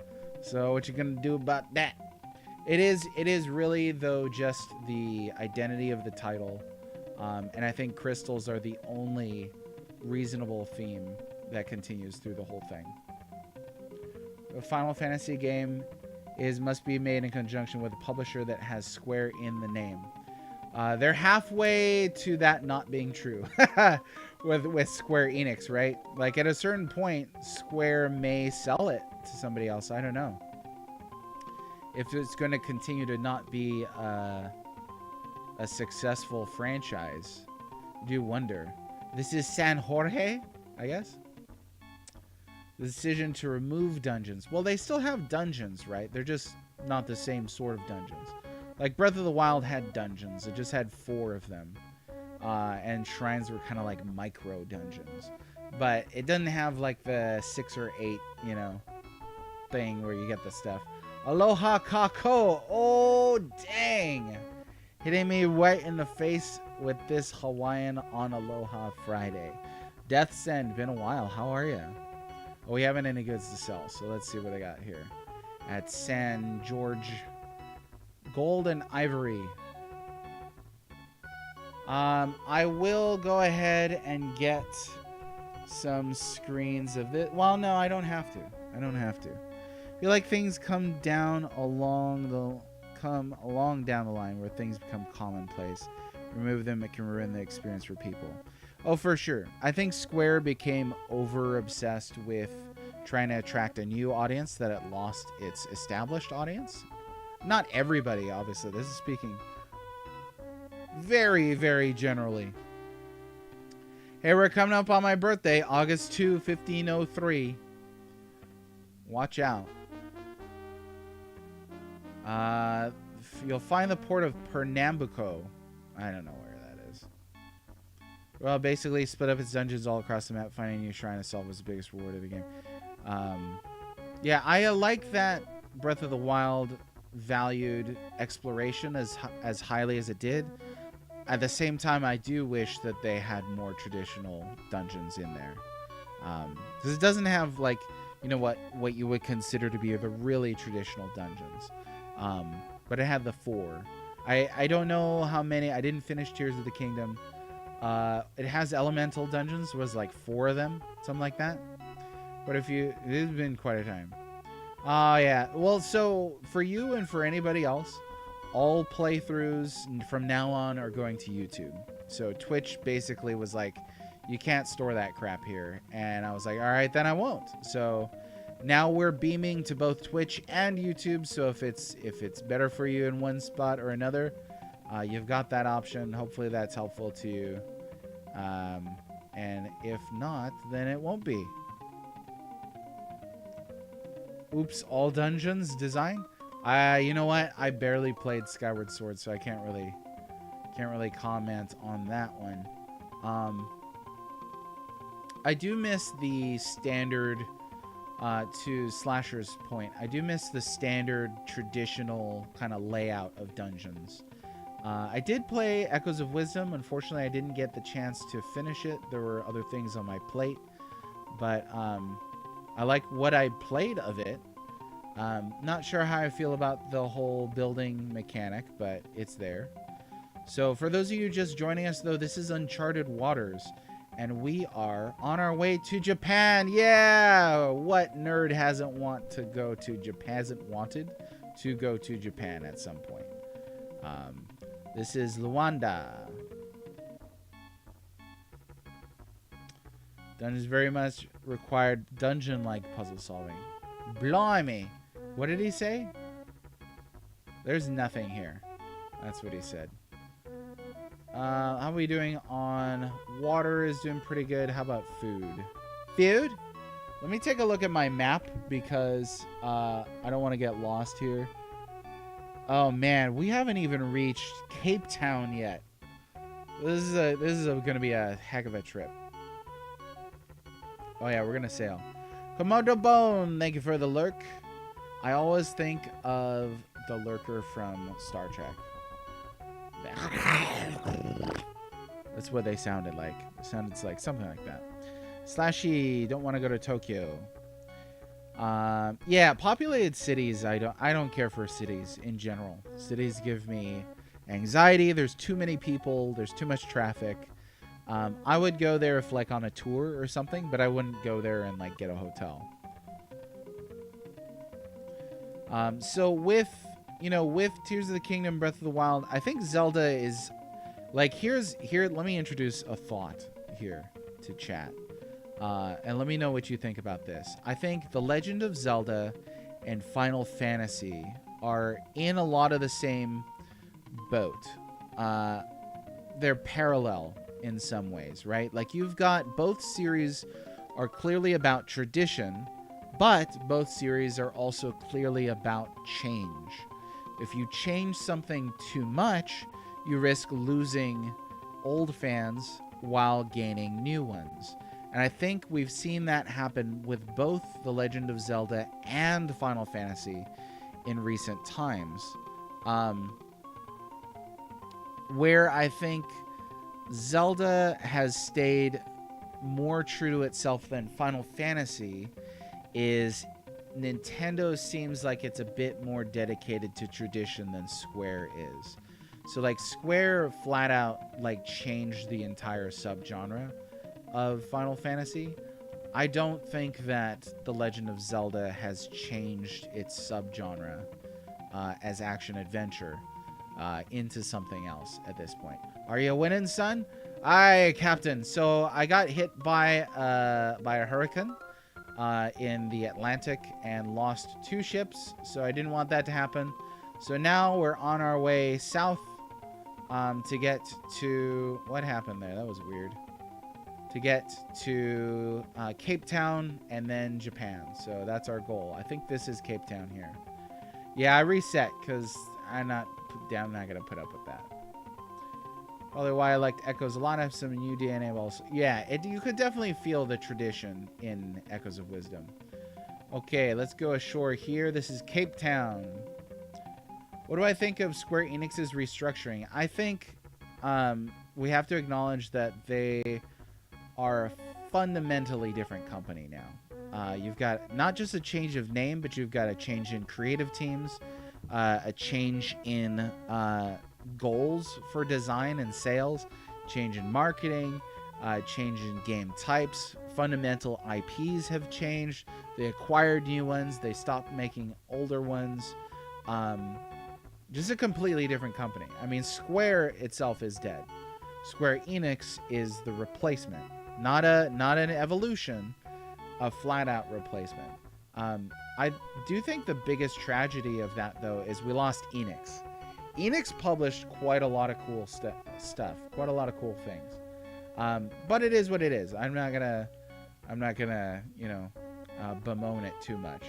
So what you gonna do about that? It is really, though, just the identity of the title. And I think crystals are the only reasonable theme that continues through the whole thing. A Final Fantasy game must be made in conjunction with a publisher that has Square in the name. They're halfway to that not being true with Square Enix, right? Like at a certain point, Square may sell it to somebody else. I don't know. If it's going to continue to not be a successful franchise, I do wonder. This is San Jorge, I guess. The decision to remove dungeons. Well, they still have dungeons, right? They're just not the same sort of dungeons. Like Breath of the Wild had dungeons. It just had 4 of them. And shrines were kind of like micro dungeons. But it doesn't have like the 6 or 8, thing where you get the stuff. Aloha Kako. Oh, dang. Hitting me right in the face with this Hawaiian on Aloha Friday. Death's End. Been a while. How are you? Oh, we haven't any goods to sell, so let's see what I got here. At San George. Gold and ivory. I will go ahead and get some screens of this. Well, no, I don't have to. I feel like things come along down the line where things become commonplace. Remove them, it can ruin the experience for people. Oh, for sure. I think Square became over-obsessed with trying to attract a new audience that it lost its established audience. Not everybody, obviously. This is speaking very, very generally. Hey, we're coming up on my birthday, August 2, 1503. Watch out. You'll find the port of Pernambuco. I don't know where that is. Well, basically split up its dungeons all across the map. Finding a new shrine to solve was the biggest reward of the game. Yeah, I like that Breath of the Wild valued exploration as highly as it did. At the same time, I do wish that they had more traditional dungeons in there. Because it doesn't have, like, what you would consider to be the really traditional dungeons. But it had the 4. I don't know how many. I didn't finish Tears of the Kingdom. It has elemental dungeons. It was like 4 of them, something like that. But it's been quite a time. Yeah. Well, so for you and for anybody else, all playthroughs from now on are going to YouTube. So Twitch basically was like, you can't store that crap here. And I was like, all right, then I won't. So now we're beaming to both Twitch and YouTube. So if it's better for you in one spot or another, you've got that option. Hopefully that's helpful to you. And if not, then it won't be. Oops, all dungeons design. You know what? I barely played Skyward Sword, so I can't really comment on that one. I do miss the standard, to Slasher's point, I do miss the standard traditional kind of layout of dungeons. I did play Echoes of Wisdom. Unfortunately, I didn't get the chance to finish it. There were other things on my plate. But I like what I played of it. Not sure how I feel about the whole building mechanic, but it's there. So for those of you just joining us, though, this is Uncharted Waters. And we are on our way to Japan. Yeah! What nerd hasn't wanted to go to Japan at some point? This is Luanda. Dungeons very much required dungeon-like puzzle solving. Blimey. What did he say? There's nothing here. That's what he said. How are we doing on water? Is doing pretty good. How about food? Food? Let me take a look at my map because I don't want to get lost here. Oh man, we haven't even reached Cape Town yet. This is going to be a heck of a trip. Oh yeah, we're going to sail. Komodo Bone, thank you for the lurk. I always think of the lurker from Star Trek. That's what they sounded like. It sounded like something like that. Slashy, don't want to go to Tokyo. Yeah, populated cities. I don't care for cities in general. Cities give me anxiety. There's too many people. There's too much traffic. I would go there if like on a tour or something, but I wouldn't go there and like get a hotel. So with Tears of the Kingdom, Breath of the Wild, I think Zelda is like here. Let me introduce a thought here to chat, and let me know what you think about this. I think The Legend of Zelda and Final Fantasy are in a lot of the same boat. They're parallel in some ways, right? Like you've got both series are clearly about tradition, but both series are also clearly about change. If you change something too much, you risk losing old fans while gaining new ones. And I think we've seen that happen with both The Legend of Zelda and Final Fantasy in recent times. Where I think Zelda has stayed more true to itself than Final Fantasy is Nintendo seems like it's a bit more dedicated to tradition than Square is. So like Square flat out like changed the entire subgenre of Final Fantasy. I don't think that The Legend of Zelda has changed its subgenre as action adventure into something else at this point. Are you winning, son? Aye, Captain. So I got hit by a hurricane in the Atlantic and lost 2 ships, so I didn't want that to happen. So now we're on our way south to get to... What happened there? That was weird. To get to Cape Town and then Japan. So that's our goal. I think this is Cape Town here. Yeah, I reset because I'm not going to put up with that. Probably why I liked Echoes a lot. I have some new DNA balls. Yeah, you could definitely feel the tradition in Echoes of Wisdom. Okay, let's go ashore here. This is Cape Town. What do I think of Square Enix's restructuring? I think we have to acknowledge that they are a fundamentally different company now. You've got not just a change of name, but you've got a change in creative teams, a change in goals for design and sales, change in marketing, change in game types. Fundamental IPs have changed. They acquired new ones. They stopped making older ones. Just a completely different company. I mean, Square itself is dead. Square Enix is the replacement, not an evolution, a flat-out replacement. I do think the biggest tragedy of that, though, is we lost Enix. Enix published quite a lot of cool stuff, quite a lot of cool things. But it is what it is. I'm not gonna, bemoan it too much.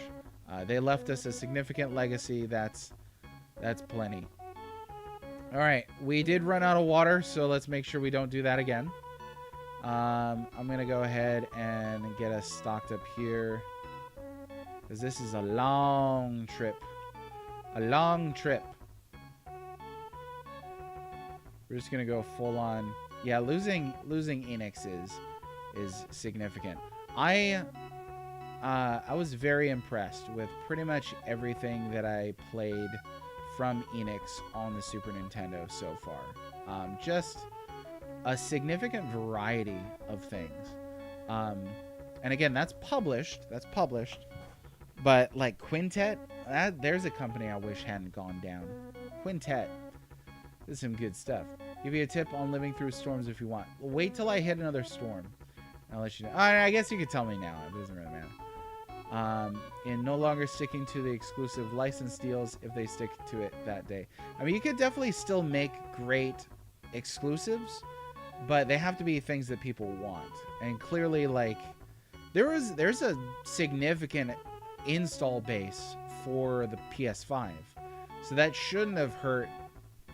They left us a significant legacy. That's plenty. All right, we did run out of water, so let's make sure we don't do that again. I'm gonna go ahead and get us stocked up here, because this is a long trip. A long trip. We're just gonna go full on. Yeah, losing Enix is significant. I was very impressed with pretty much everything that I played from Enix on the Super Nintendo so far. Just a significant variety of things. And again, that's published. But like Quintet, there's a company I wish hadn't gone down. Quintet. This is some good stuff. Give you a tip on living through storms if you want. Wait till I hit another storm. I'll let you know. I guess you could tell me now. It doesn't really matter. in no longer sticking to the exclusive license deals if they stick to it that day. I mean, you could definitely still make great exclusives, but they have to be things that people want. And clearly, like, there's a significant install base for the PS5, so that shouldn't have hurt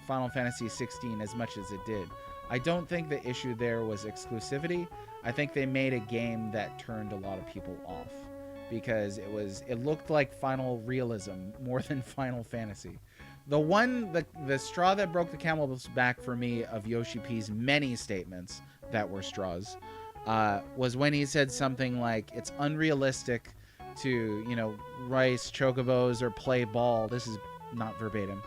Final Fantasy 16 as much as it did. I don't think the issue there was exclusivity. I think they made a game that turned a lot of people off because it looked like Final Realism more than Final Fantasy. The straw that broke the camel's back for me of Yoshi P's many statements that were straws was when he said something like, it's unrealistic to, race chocobos or play ball. This is not verbatim.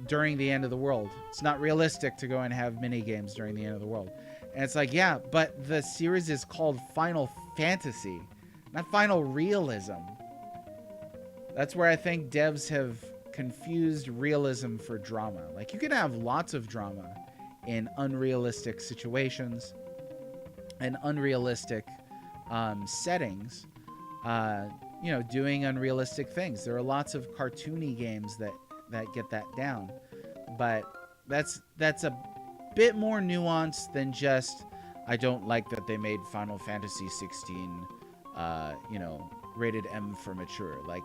During the end of the world. It's not realistic to go and have mini games during the end of the world. And it's like, yeah, but the series is called Final Fantasy, not Final Realism. That's where I think devs have confused realism for drama. Like, you can have lots of drama in unrealistic situations and unrealistic settings, doing unrealistic things. There are lots of cartoony games that get that down, but that's a bit more nuanced than just, I don't like that they made Final Fantasy 16 rated M for mature. Like,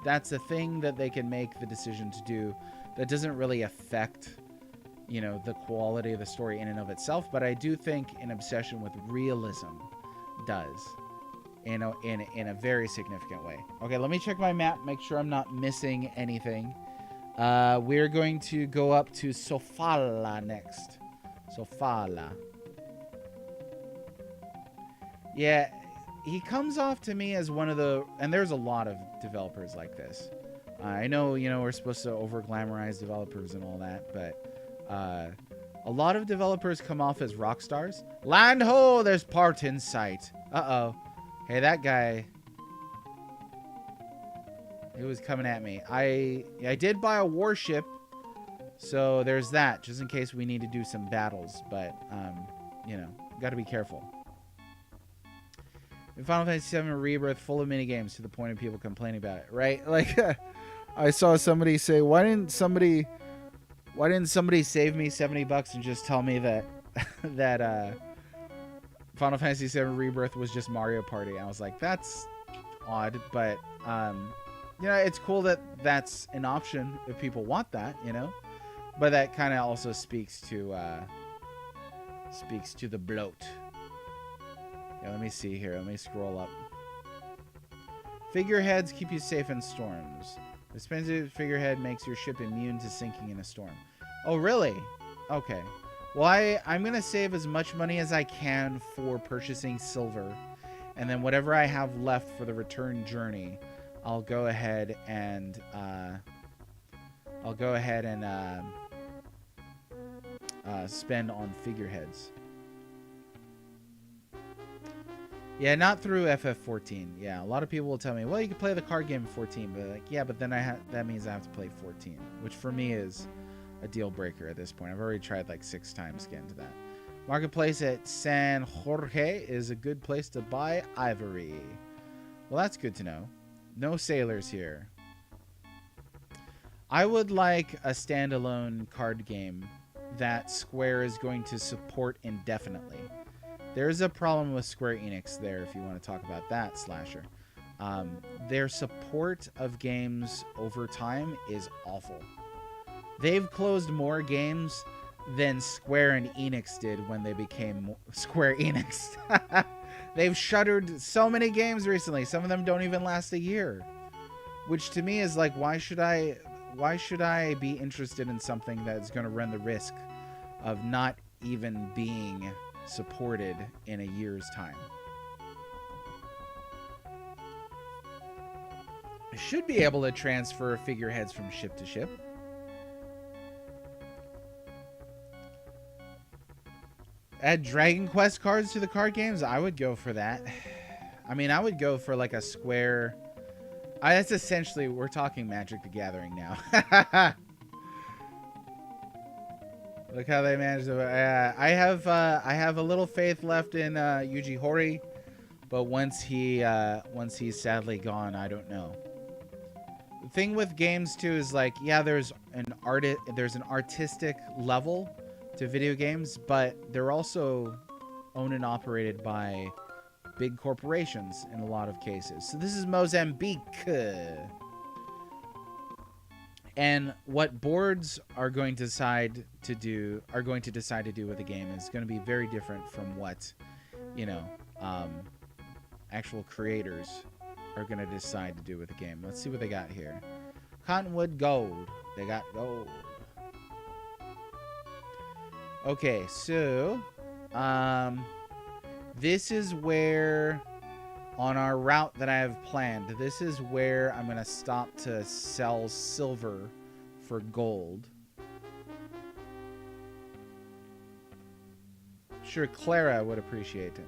that's a thing that they can make the decision to do that doesn't really affect the quality of the story in and of itself. But I do think an obsession with realism does in a very significant way. Okay, let me check my map, make sure I'm not missing anything. We're going to go up to Sofala next. Sofala. Yeah, he comes off to me as one of the... And there's a lot of developers like this. I know, we're supposed to over-glamorize developers and all that, but a lot of developers come off as rock stars. Land ho! There's part in sight. Uh-oh. Hey, that guy... It was coming at me. I did buy a warship, so there's that, just in case we need to do some battles. But, got to be careful. In Final Fantasy VII Rebirth, full of minigames to the point of people complaining about it, right? Like, I saw somebody say, why didn't somebody save me $70 and just tell me that Final Fantasy VII Rebirth was just Mario Party? I was like, that's odd, but it's cool that that's an option if people want that, but that kind of also speaks to the bloat. Yeah, let me see here. Let me scroll up. Figureheads keep you safe in storms. Expensive figurehead makes your ship immune to sinking in a storm. Oh, really? Okay. Well, I'm going to save as much money as I can for purchasing silver. And then whatever I have left for the return journey, I'll go ahead and spend on figureheads. Yeah, not through FF14. Yeah, a lot of people will tell me, well, you can play the card game 14, but like, yeah, but then that means I have to play 14, which for me is a deal breaker at this point. I've already tried like 6 times to get into that. Marketplace at San Jorge is a good place to buy ivory. Well, that's good to know. No sailors here. I would like a standalone card game that Square is going to support indefinitely. There's a problem with Square Enix there, if you want to talk about that, Slasher. Their support of games over time is awful. They've closed more games than Square and Enix did when they became Square Enix. They've shuttered so many games recently. Some of them don't even last a year. Which to me is like, why should I be interested in something that's going to run the risk of not even being supported in a year's time? I should be able to transfer figureheads from ship to ship. Add Dragon Quest cards to the card games? I would go for that. I mean, I would go for like a Square... that's essentially... We're talking Magic the Gathering now. Look how they managed to... I have a little faith left in Yuji Horii. But once he's sadly gone, I don't know. The thing with games too is like, yeah, there's an artistic level to video games, but they're also owned and operated by big corporations in a lot of cases. So this is Mozambique. And what boards are going to decide to do with a game is going to be very different from what, you know, actual creators are going to decide to do with a game. Let's see what they got here. Cottonwood gold. They got gold. Okay, so this is where, on our route that I have planned, this is where I'm going to stop to sell silver for gold. Sure, Clara would appreciate it.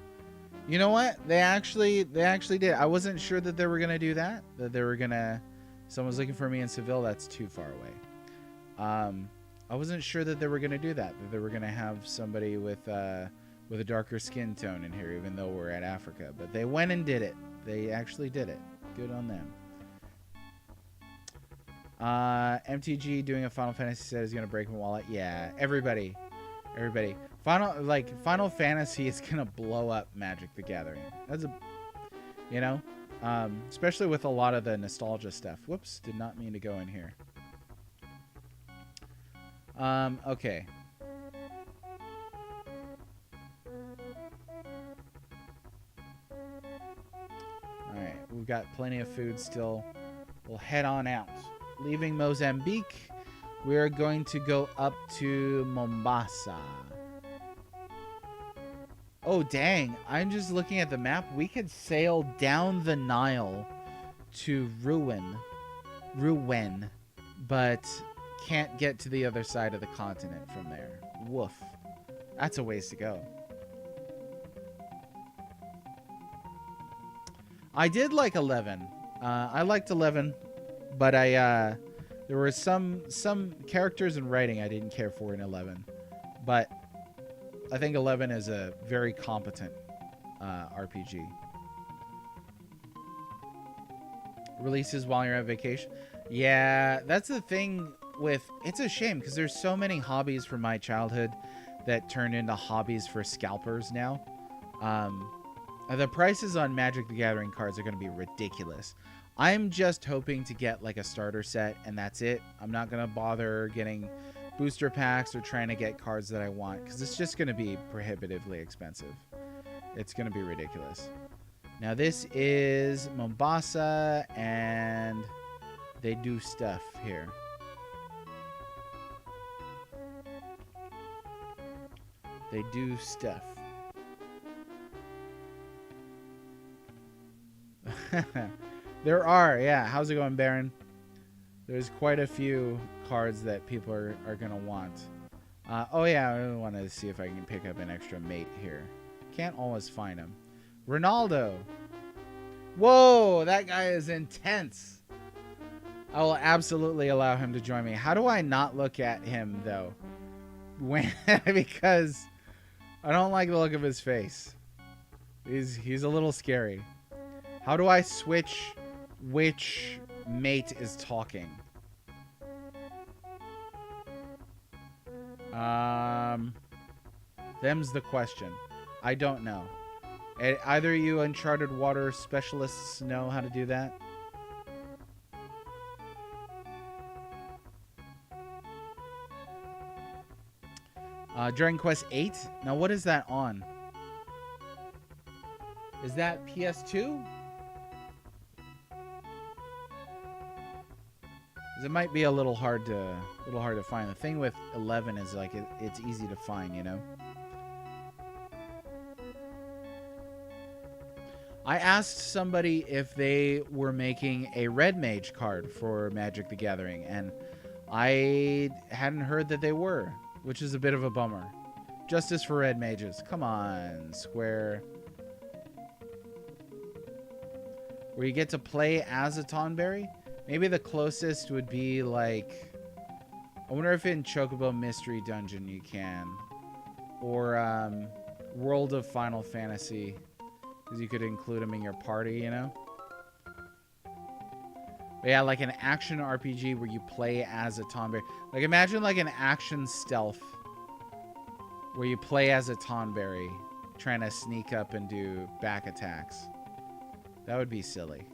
You know what? They actually did. I wasn't sure that they were going to do that. That they were going to... Someone's looking for me in Seville. That's too far away. I wasn't sure that they were going to do that. That they were going to have somebody with a darker skin tone in here, even though we're at Africa. But they went and did it. They actually did it. Good on them. MTG doing a Final Fantasy set is going to break my wallet. Yeah, everybody. Final Fantasy is going to blow up Magic the Gathering. That's a, you know, especially with a lot of the nostalgia stuff. Whoops, did not mean to go in here. Okay. Alright, we've got plenty of food still. We'll head on out. Leaving Mozambique, we're going to go up to Mombasa. Oh, dang. I'm just looking at the map. We could sail down the Nile to Rouen, but can't get to the other side of the continent from there. Woof. That's a ways to go. I did like 11. I liked 11, but there were some characters and writing I didn't care for in 11. But I think 11 is a very competent RPG. Releases while you're on vacation. Yeah, that's the thing with... It's a shame because there's so many hobbies from my childhood that turned into hobbies for scalpers now. The prices on Magic the Gathering cards are going to be ridiculous. I'm just hoping to get like a starter set and that's it. I'm not going to bother getting booster packs or trying to get cards that I want because it's just going to be prohibitively expensive. It's going to be ridiculous. Now this is Mombasa and they do stuff here. They do stuff. There are, yeah. How's it going, Baron? There's quite a few cards that people are going to want. Oh, yeah, I really want to see if I can pick up an extra mate here. Can't always find him. Ronaldo. Whoa, that guy is intense. I will absolutely allow him to join me. How do I not look at him, though? Because I don't like the look of his face. He's a little scary. How do I switch which mate is talking? Them's the question. I don't know. Either you Uncharted Waters specialists know how to do that? Dragon Quest 8? Now what is that on? Is that PS2? It might be a little hard to find. The thing with 11 is like it's easy to find, you know. I asked somebody if they were making a red mage card for Magic the Gathering, and I hadn't heard that they were, which is a bit of a bummer. Justice for red mages. Come on, Square. Where you get to play as a Tonberry? Maybe the closest would be like... I wonder if in Chocobo Mystery Dungeon you can. Or World of Final Fantasy. because you could include them in your party, you know? But yeah, like an action RPG where you play as a Tonberry. Like, imagine like an action stealth where you play as a Tonberry trying to sneak up and do back attacks. That would be silly.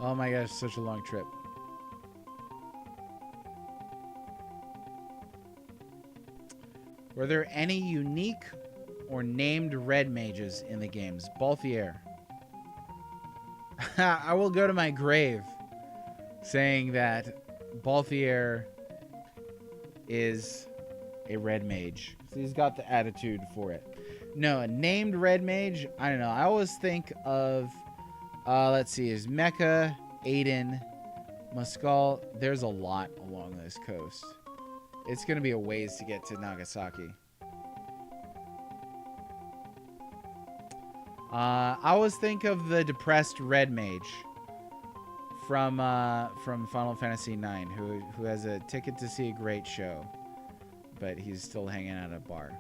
Oh my gosh, such a long trip. Were there any unique or named red mages in the games? Balthier. I will go to my grave saying that Balthier is a red mage. He's got the attitude for it. No, a named red mage, I don't know. I always think of, let's see, is Mecha, Aiden, Muscal. There's a lot along this coast. It's going to be a ways to get to Nagasaki. I always think of the depressed red mage from Final Fantasy IX, who has a ticket to see a great show, but he's still hanging out at a bar.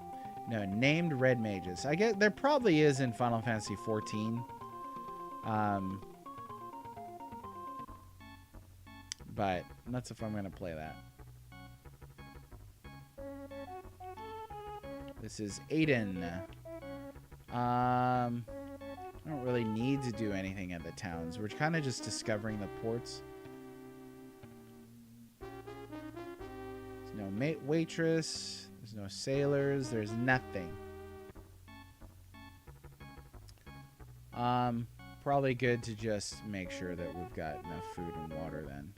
No, named red mages. I guess there probably is in Final Fantasy XIV. But that's if I'm going to play that. This is Aiden. I don't really need to do anything at the towns. We're kind of just discovering the ports. There's no waitress. There's no sailors. There's nothing. Probably good to just make sure that we've got enough food and water then.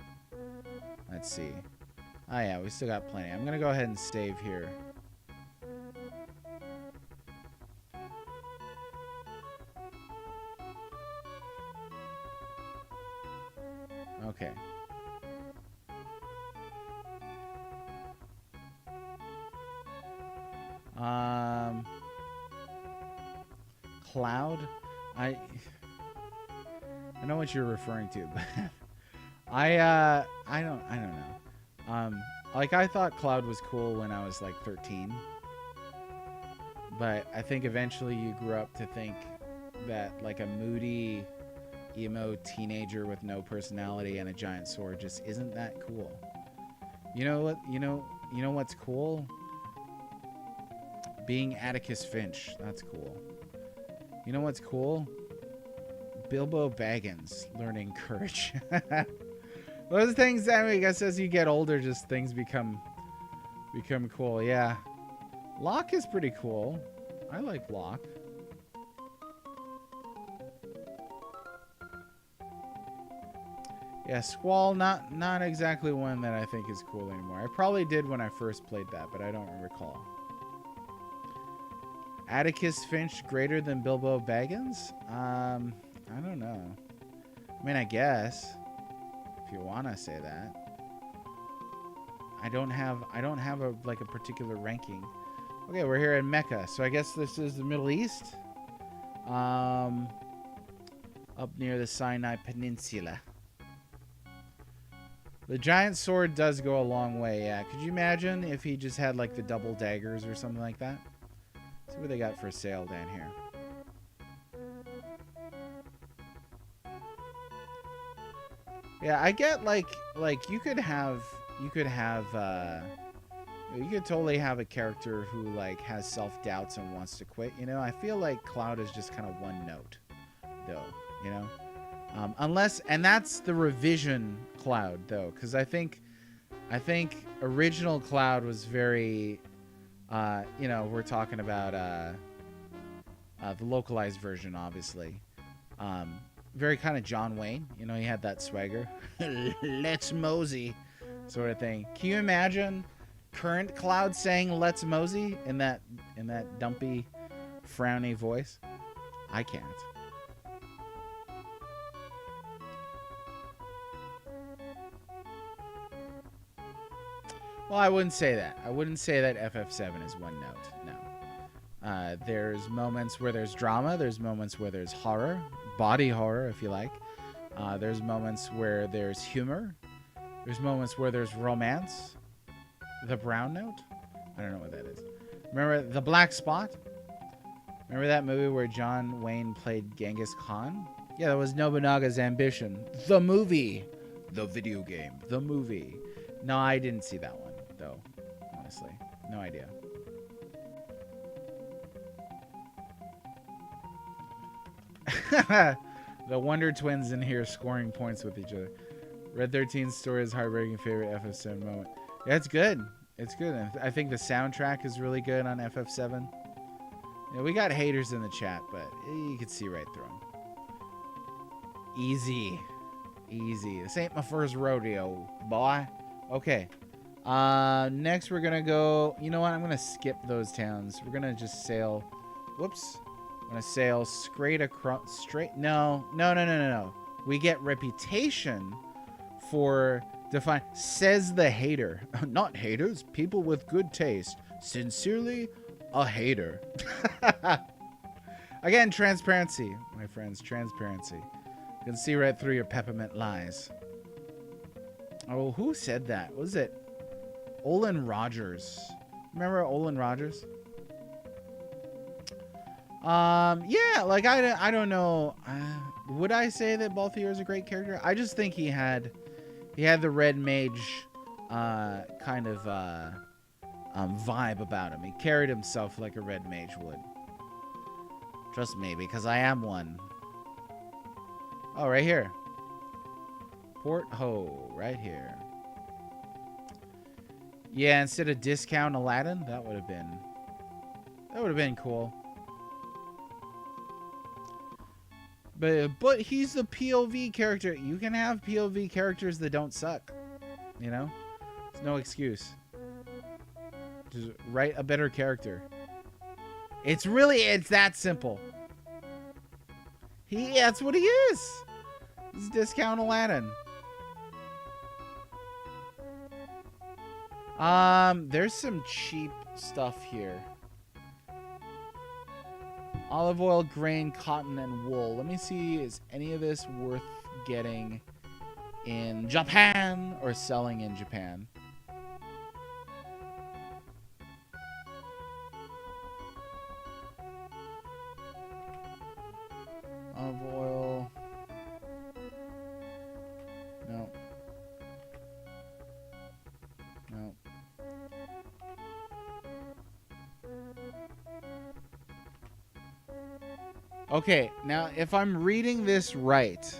Let's see. Oh yeah, we still got plenty. I'm going to go ahead and save here. Okay. Cloud? I know what you're referring to, but I don't know. Like I thought Cloud was cool when I was like 13. But I think eventually you grew up to think that like a moody emo teenager with no personality and a giant sword just isn't that cool. You know what? You know what's cool? Being Atticus Finch. That's cool. You know what's cool? Bilbo Baggins learning courage. Those things, I mean, I guess as you get older, just things become cool. Yeah. Locke is pretty cool. I like Locke. Yeah, Squall, not exactly one that I think is cool anymore. I probably did when I first played that, but I don't recall. Atticus Finch greater than Bilbo Baggins? I don't know. I mean, I guess if you want to say that. I don't have a particular ranking. Okay, we're here in Mecca, so I guess this is the Middle East. Up near the Sinai Peninsula. The giant sword does go a long way, yeah. Could you imagine if he just had like the double daggers or something like that? See what they got for sale down here. Yeah, I get like you could totally have a character who like has self-doubts and wants to quit, you know? I feel like Cloud is just kind of one note though, you know? Unless, and that's the revision Cloud though, because I think original Cloud was very, you know, we're talking about the localized version, obviously. Very kind of John Wayne, you know, he had that swagger, let's mosey sort of thing. Can you imagine current Cloud saying let's mosey in that dumpy, frowny voice? I can't. Well, I wouldn't say that. I wouldn't say that FF7 is one note. No. There's moments where there's drama. There's moments where there's horror. Body horror, if you like. There's moments where there's humor. There's moments where there's romance. The brown note? I don't know what that is. Remember The Black Spot? Remember that movie where John Wayne played Genghis Khan? Yeah, that was Nobunaga's ambition. The movie. The video game. The movie. No, I didn't see that one, though. Honestly. No idea. The Wonder Twins in here scoring points with each other. Red 13's story is heartbreaking favorite FF7 moment. Yeah, it's good. It's good. I think the soundtrack is really good on FF7. Yeah, we got haters in the chat, but you can see right through them. Easy. Easy. This ain't my first rodeo, boy. Okay. Next we're going to go... You know what? I'm going to skip those towns. We're going to just sail... Whoops. I'm going to sail straight across... Straight... No. We get reputation for... Define... Says the hater. Not haters. People with good taste. Sincerely... A hater. Again, transparency, my friends. Transparency. You can see right through your peppermint lies. Oh, who said that? Was it Olin Rogers? Remember Olin Rogers? Yeah, like I don't know. Would I say that Balthier is a great character? I just think he had the red mage kind of vibe about him. He carried himself like a red mage would. Trust me, because I am one. Oh, right here. Port Ho, right here. Yeah, instead of discount Aladdin, that would have been cool. But he's the POV character. You can have POV characters that don't suck. You know? There's no excuse. Just write a better character. It's that simple. That's what he is. He's discount Aladdin. There's some cheap stuff here. Olive oil, grain, cotton, and wool. Let me see, is any of this worth getting in Japan or selling in Japan? Olive oil. No. No. Okay, now if I'm reading this right,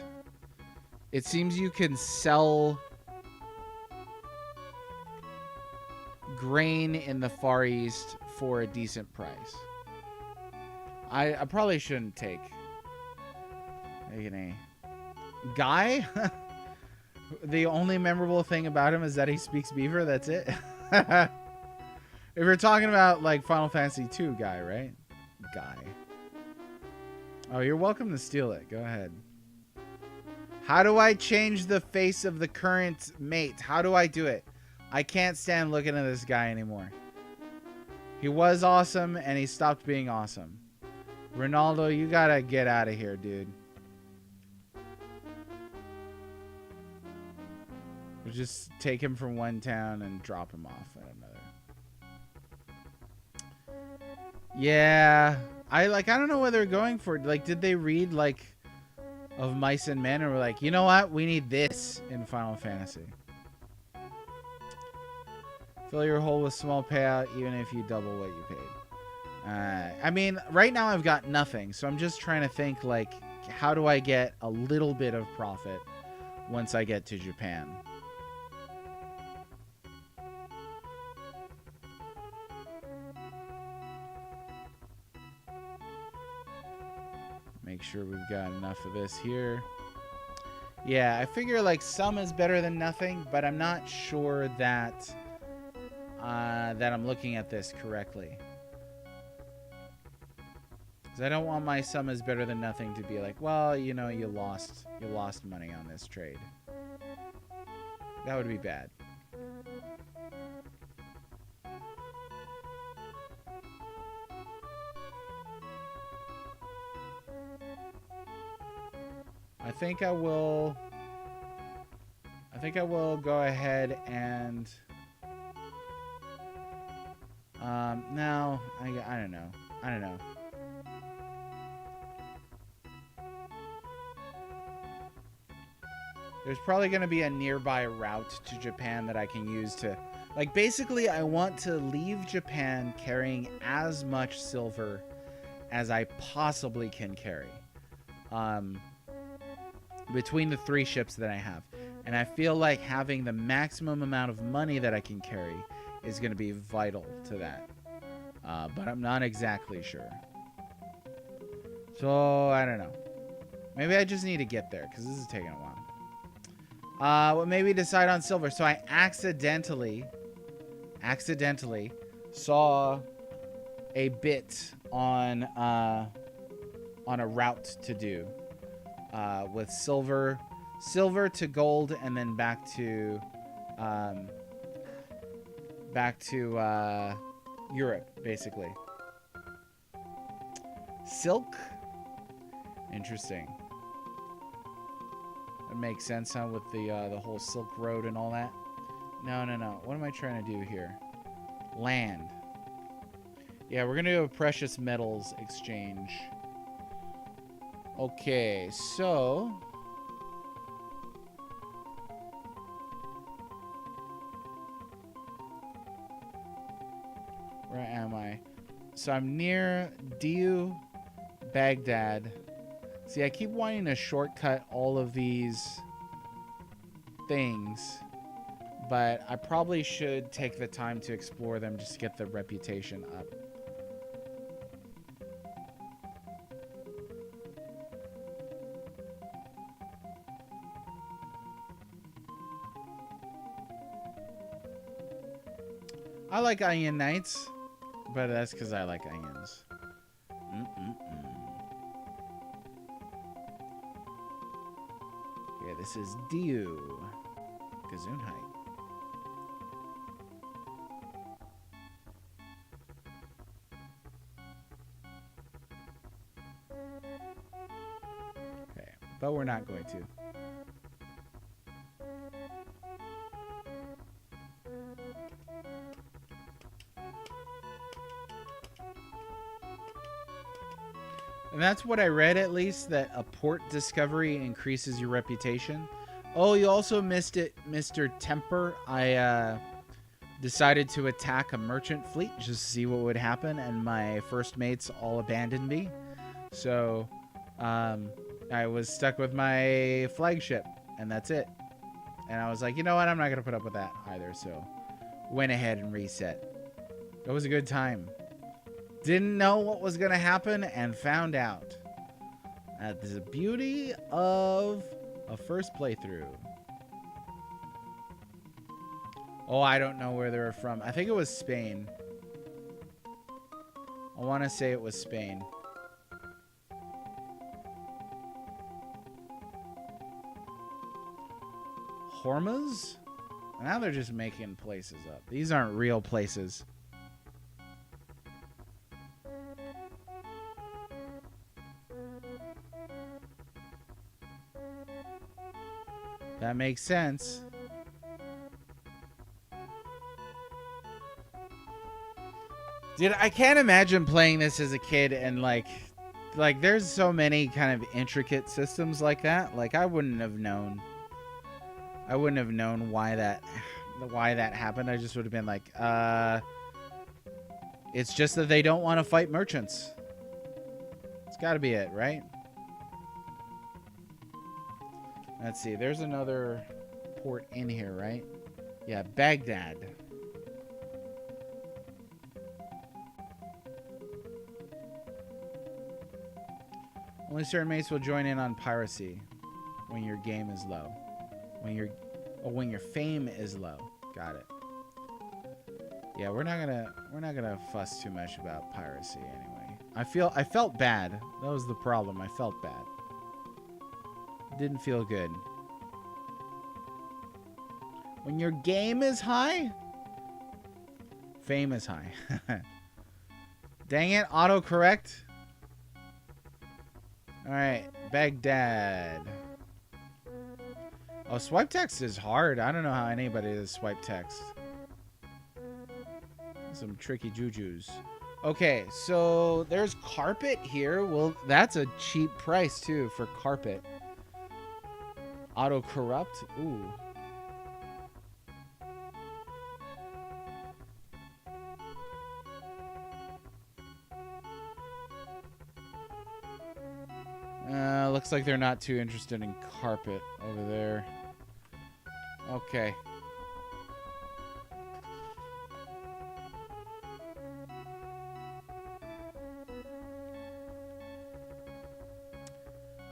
it seems you can sell grain in the Far East for a decent price. I probably shouldn't take a guy. The only memorable thing about him is that he speaks Beaver. That's it. If you're talking about like Final Fantasy II guy, right? Guy. Oh, you're welcome to steal it. Go ahead. How do I change the face of the current mate? How do I do it? I can't stand looking at this guy anymore. He was awesome, and he stopped being awesome. Ronaldo, you gotta get out of here, dude. We'll just take him from one town and drop him off at another. Yeah. I don't know what they're going for. Like, did they read, like, of Mice and Men and were like, you know what? We need this in Final Fantasy. Fill your hole with small payout, even if you double what you paid. I mean, right now I've got nothing, so I'm just trying to think, like, how do I get a little bit of profit once I get to Japan? Make sure we've got enough of this here. Yeah, I figure like some is better than nothing, but I'm not sure that that I'm looking at this correctly. Because I don't want my some is better than nothing to be like, well, you know, you lost money on this trade. That would be bad. I think I will go ahead and No, I don't know. I don't know. There's probably going to be a nearby route to Japan that I can use to... Like, basically, I want to leave Japan carrying as much silver as I possibly can carry. Between the 3 ships that I have. And I feel like having the maximum amount of money that I can carry is going to be vital to that. But I'm not exactly sure. So, I don't know. Maybe I just need to get there, because this is taking a while. Well, maybe decide on silver. So I accidentally saw a bit on a route to do with silver to gold, and then back to Europe, basically. Silk, interesting. That makes sense, huh? With the whole Silk Road and all that. No. What am I trying to do here? Land. Yeah, we're gonna do a precious metals exchange. Okay, so where am I? So I'm near Diu, Baghdad. See, I keep wanting to shortcut all of these things, but I probably should take the time to explore them just to get the reputation up. I like Onion Knights, but that's because I like onions. Okay, this is Diu. Gesundheit. Okay, but we're not going to. And that's what I read, at least, that a port discovery increases your reputation. Oh, you also missed it, Mr. Temper. I decided to attack a merchant fleet just to see what would happen, and my first mates all abandoned me. So I was stuck with my flagship, and that's it. And I was like, you know what? I'm not going to put up with that either. So went ahead and reset. It was a good time. Didn't know what was going to happen and found out. That's the beauty of a first playthrough. Oh, I don't know where they're from. I think it was Spain. I want to say it was Spain. Hormuz? Now they're just making places up. These aren't real places. That makes sense. Dude, I can't imagine playing this as a kid and like there's so many kind of intricate systems like that. Like I wouldn't have known why that happened. I just would have been like, it's just that they don't want to fight merchants. It's got to be it, right? Let's see. There's another port in here, right? Yeah, Baghdad. Only certain mates will join in on piracy when your game is low. When your fame is low. Got it. Yeah, we're not gonna fuss too much about piracy anyway. I felt bad. That was the problem. I felt bad. Didn't feel good. When your game is high, fame is high. Dang it, autocorrect. Alright, Baghdad. Oh, swipe text is hard. I don't know how anybody does swipe text. Some tricky jujus. Okay, so there's carpet here. Well, that's a cheap price, too, for carpet. Auto-corrupt. Ooh. Looks like they're not too interested in carpet over there. Okay.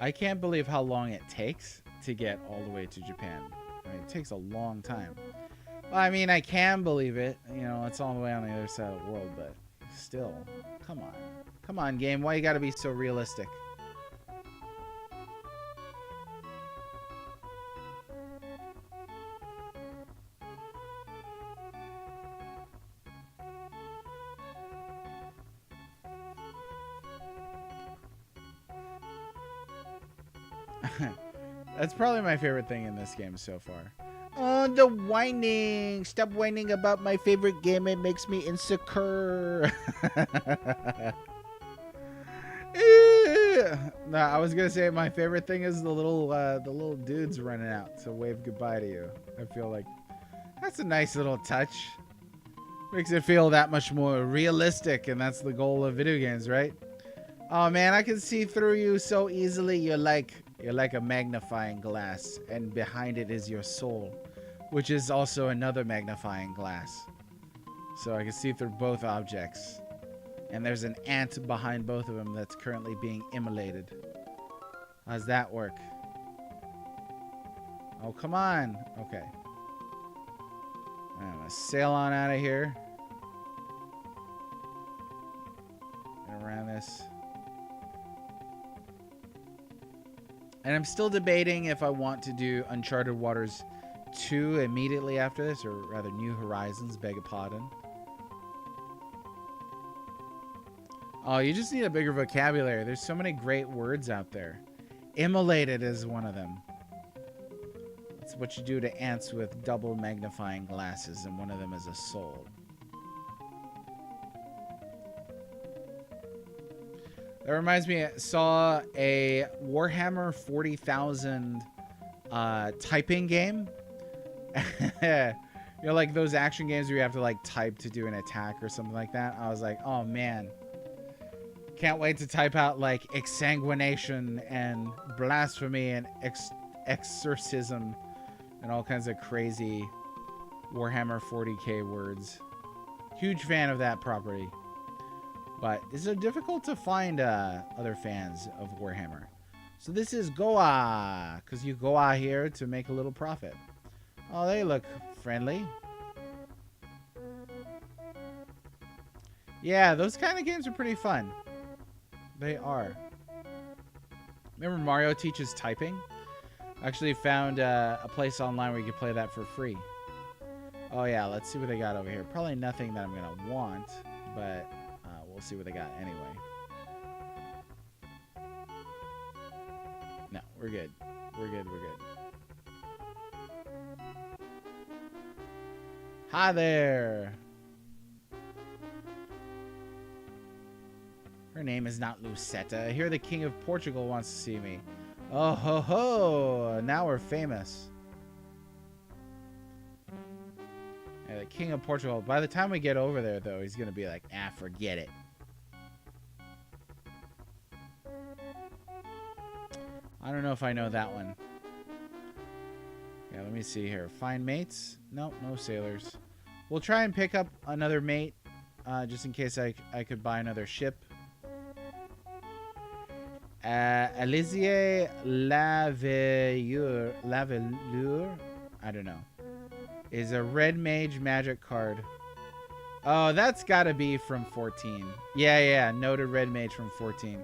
I can't believe how long it takes to get all the way to Japan. I mean, it takes a long time. Well, I mean, I can believe it. You know, it's all the way on the other side of the world, but still, come on. Come on, game. Why you gotta be so realistic? That's probably my favorite thing in this game so far. Oh, the whining. Stop whining about my favorite game. It makes me insecure. No, I was gonna say my favorite thing is the little dudes running out to wave goodbye to you. I feel like that's a nice little touch. Makes it feel that much more realistic, and that's the goal of video games, right? Oh man, I can see through you so easily. You're like a magnifying glass, and behind it is your soul, which is also another magnifying glass. So I can see through both objects. And there's an ant behind both of them that's currently being immolated. How's that work? Oh, come on. Okay. I'm gonna sail on out of here. And around this. And I'm still debating if I want to do Uncharted Waters 2 immediately after this, or rather New Horizons, beg your pardon. Oh, you just need a bigger vocabulary. There's so many great words out there. Immolated is one of them. That's what you do to ants with double magnifying glasses, and one of them is a soul. That reminds me, I saw a Warhammer 40,000 typing game. You know, like those action games where you have to like type to do an attack or something like that. I was like, oh man. Can't wait to type out like exsanguination and blasphemy and exorcism and all kinds of crazy Warhammer 40k words. Huge fan of that property. But it's so difficult to find other fans of Warhammer. So this is Goa, because you go out here to make a little profit. Oh, they look friendly. Yeah, those kind of games are pretty fun. They are. Remember Mario Teaches Typing? I actually found a place online where you could play that for free. Oh yeah, let's see what they got over here. Probably nothing that I'm going to want, but we'll see what they got anyway. No, we're good. We're good, we're good. Hi there! Her name is not Lucetta. I hear the King of Portugal wants to see me. Oh ho ho! Now we're famous. Yeah, the King of Portugal. By the time we get over there, though, he's gonna be like, ah, forget it. I don't know if I know that one. Yeah, let me see here. Find mates? Nope, no sailors. We'll try and pick up another mate, just in case I could buy another ship. Alizier Lavellure, I don't know, is a red mage magic card. Oh, that's gotta be from 14. Yeah, noted red mage from 14.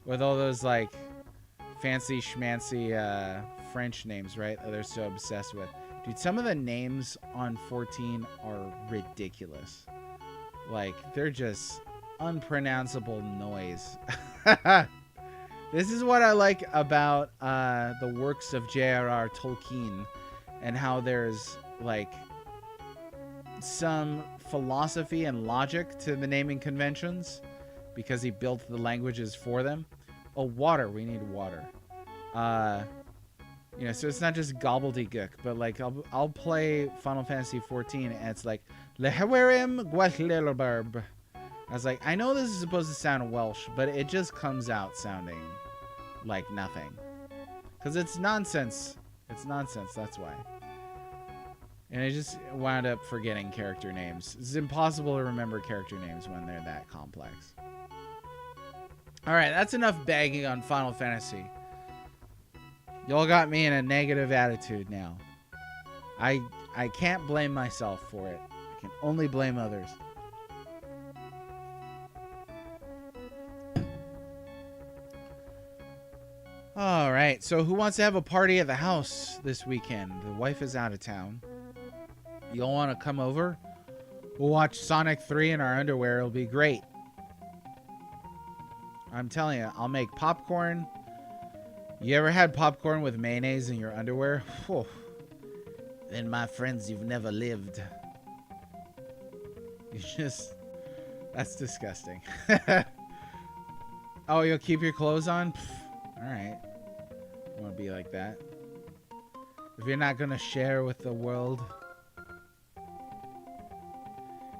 With all those, like, fancy schmancy French names, right? That they're so obsessed with. Dude, some of the names on 14 are ridiculous. Like, they're just unpronounceable noise. This is what I like about the works of J.R.R. Tolkien, and how there's like some philosophy and logic to the naming conventions because he built the languages for them. Oh, water. We need water. You know, so it's not just gobbledygook, but like I'll play Final Fantasy 14 and it's like Lehewerim Gwathlelberb. I was like, I know this is supposed to sound Welsh, but it just comes out sounding like nothing. Because it's nonsense. It's nonsense, that's why. And I just wound up forgetting character names. It's impossible to remember character names when they're that complex. Alright, that's enough bagging on Final Fantasy. Y'all got me in a negative attitude now. I can't blame myself for it. I can only blame others. Alright, so who wants to have a party at the house this weekend? The wife is out of town. Y'all want to come over? We'll watch Sonic 3 in our underwear. It'll be great. I'm telling you, I'll make popcorn. You ever had popcorn with mayonnaise in your underwear? Whew. Then, my friends, you've never lived. You just... That's disgusting. Oh, you'll keep your clothes on? Alright. You want to be like that? If you're not going to share with the world...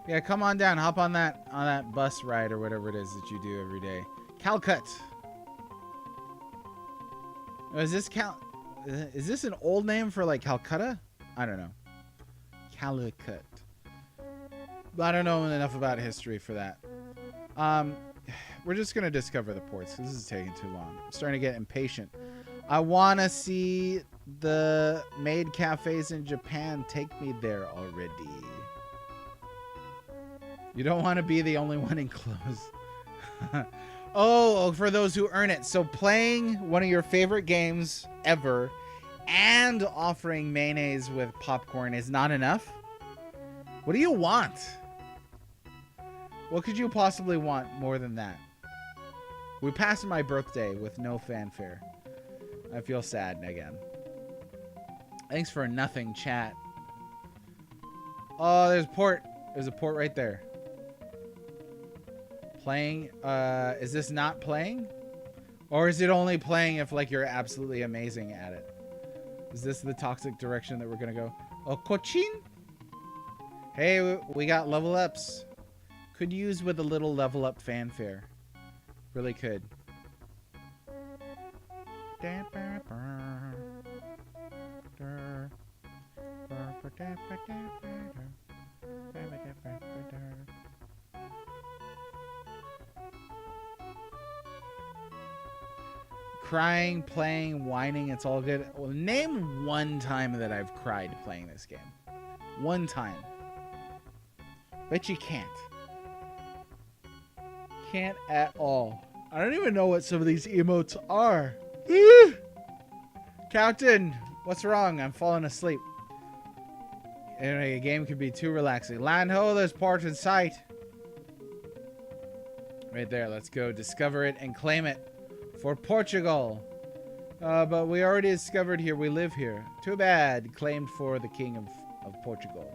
Yeah, come on down. Hop on that bus ride or whatever it is that you do every day. Calcut. Oh, is this an old name for like Calcutta? I don't know. Calicut. But I don't know enough about history for that. We're just gonna discover the ports because this is taking too long. I'm starting to get impatient. I wanna see the maid cafes in Japan. Take me there already. You don't want to be the only one in clothes. Oh, for those who earn it. So playing one of your favorite games ever and offering mayonnaise with popcorn is not enough? What do you want? What could you possibly want more than that? We passed my birthday with no fanfare. I feel sad again. Thanks for nothing, chat. Oh, there's a port. There's a port right there. Playing, is this not playing? Or is it only playing if like you're absolutely amazing at it? Is this the toxic direction that we're gonna go? Oh, Cochin? Hey, we got level ups. Could use with a little level up fanfare. Really could. Crying, playing, whining, it's all good. Well, name one time that I've cried playing this game. One time. Bet you can't. Can't at all. I don't even know what some of these emotes are. Captain, what's wrong? I'm falling asleep. Anyway, a game could be too relaxing. Land ho, there's port in sight. Right there, let's go discover it and claim it. For Portugal. But we already discovered here. We live here. Too bad. Claimed for the king of Portugal.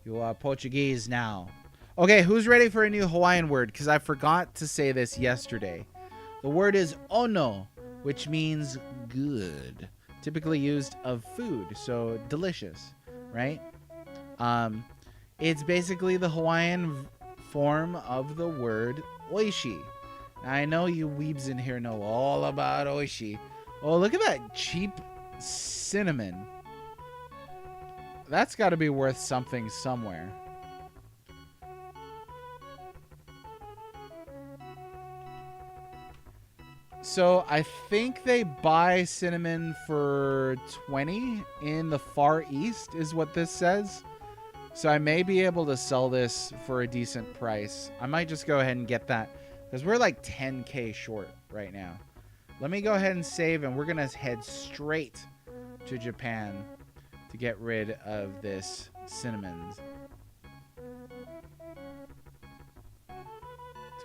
You are Portuguese now. Okay, who's ready for a new Hawaiian word? Because I forgot to say this yesterday. The word is ono, which means good. Typically used of food. So delicious, right? It's basically the Hawaiian form of the word oishi. I know you weebs in here know all about oishi. Oh, look at that cheap cinnamon. That's got to be worth something somewhere. So I think they buy cinnamon for 20 in the Far East is what this says. So I may be able to sell this for a decent price. I might just go ahead and get that. Because we're like 10K short right now. Let me go ahead and save, and we're going to head straight to Japan to get rid of this cinnamon. Too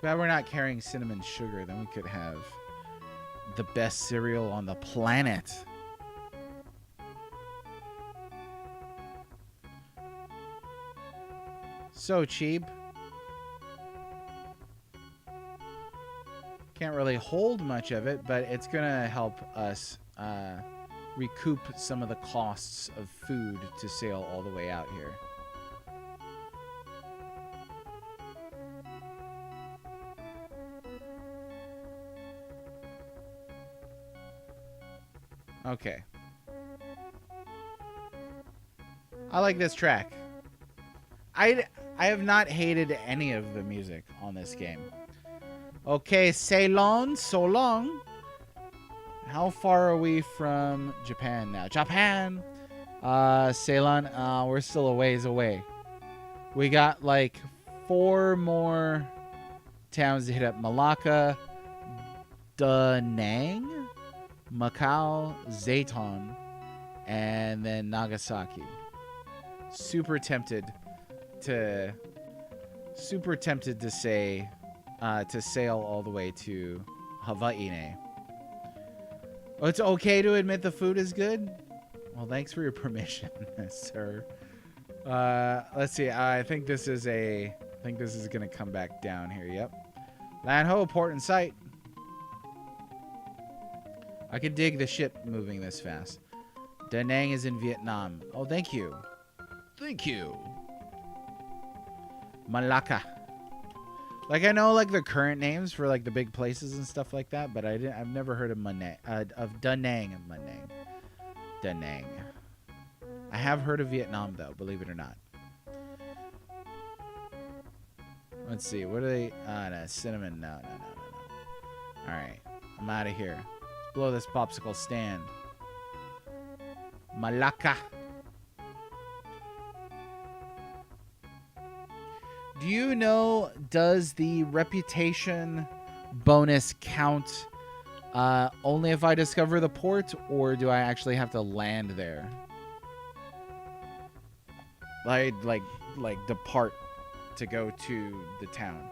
bad we're not carrying cinnamon sugar. Then we could have the best cereal on the planet. so cheap. Can't really hold much of it, but it's gonna help us recoup some of the costs of food to sail all the way out here. Okay. I like this track. I have not hated any of the music on this game. Okay, Ceylon, so long. How far are we from Japan now? Japan! Ceylon, we're still a ways away. We got like 4 more towns to hit up. Malacca, Da Nang, Macau, Zayton, and then Nagasaki. Super tempted to say to sail all the way to Hawaii. Oh, it's okay to admit the food is good? Well, thanks for your permission, sir. Let's see. I think this is gonna come back down here. Yep. Land ho, port in sight. I could dig the ship moving this fast. Da Nang is in Vietnam. Oh, thank you. Thank you. Malacca. Like, I know like the current names for like the big places and stuff like that, but I've never heard of Da Nang and Da Nang. I have heard of Vietnam though, believe it or not. Let's see. What are they? No, cinnamon. No. All right. I'm out of here. Let's blow this popsicle stand. Malacca. Do you know, does the reputation bonus count only if I discover the port, or do I actually have to land there? Like depart to go to the town.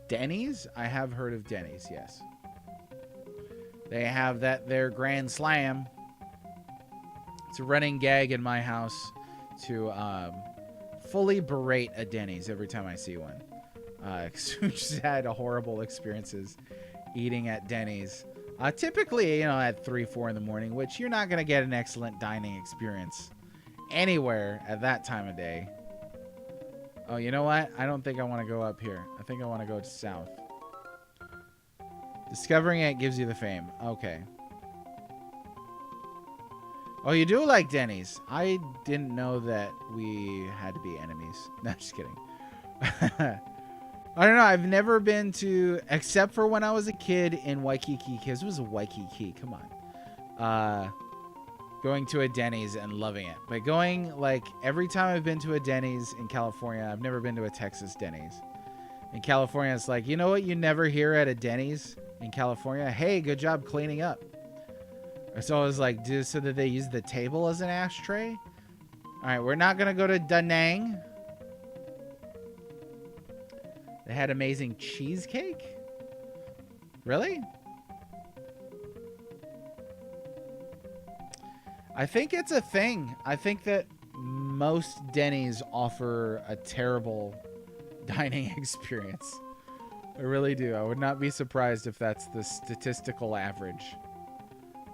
Denny's? I have heard of Denny's, yes. They have their Grand Slam. It's a running gag in my house to fully berate a Denny's every time I see one. We just had horrible experiences eating at Denny's. Typically, at 3, 4 in the morning, which you're not going to get an excellent dining experience anywhere at that time of day. Oh, you know what? I don't think I want to go up here. I think I want to go south. Discovering it gives you the fame. Okay. Oh, you do like Denny's. I didn't know that we had to be enemies. No, just kidding. I don't know. I've never been to, except for when I was a kid in Waikiki, because it was a Waikiki. Come on. Going to a Denny's and loving it. But going, like, every time I've been to a Denny's in California, I've never been to a Texas Denny's. In California, it's like, you know what you never hear at a Denny's in California? Hey, good job cleaning up. So I was like, so that they use the table as an ashtray? All right, we're not going to go to Da Nang. They had amazing cheesecake? Really? I think it's a thing. I think that most Denny's offer a terrible dining experience. I really do. I would not be surprised if that's the statistical average.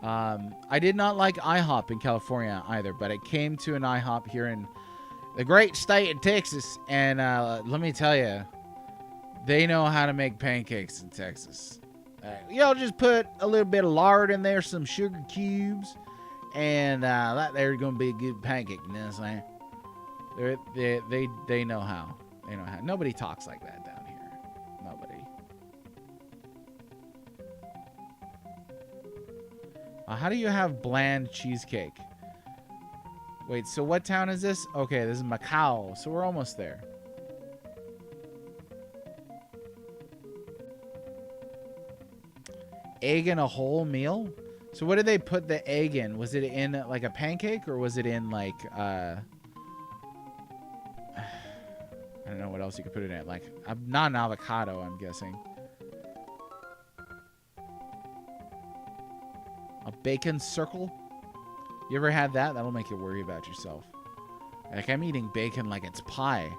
I did not like IHOP in California either, but I came to an IHOP here in the great state of Texas, and let me tell you, they know how to make pancakes in Texas. Y'all just put a little bit of lard in there, some sugar cubes, and that there's gonna be a good pancake. You know what I'm saying? They know how. They know how. Nobody talks like that down here. Nobody. How do you have bland cheesecake? Wait, so what town is this? Okay, this is Macau, so we're almost there. Egg in a whole meal? So what did they put the egg in? Was it in like a pancake, or was it in like I don't know what else you could put it in. Like not an avocado, I'm guessing. A bacon circle? You ever had that? That'll make you worry about yourself. Like, I'm eating bacon like it's pie.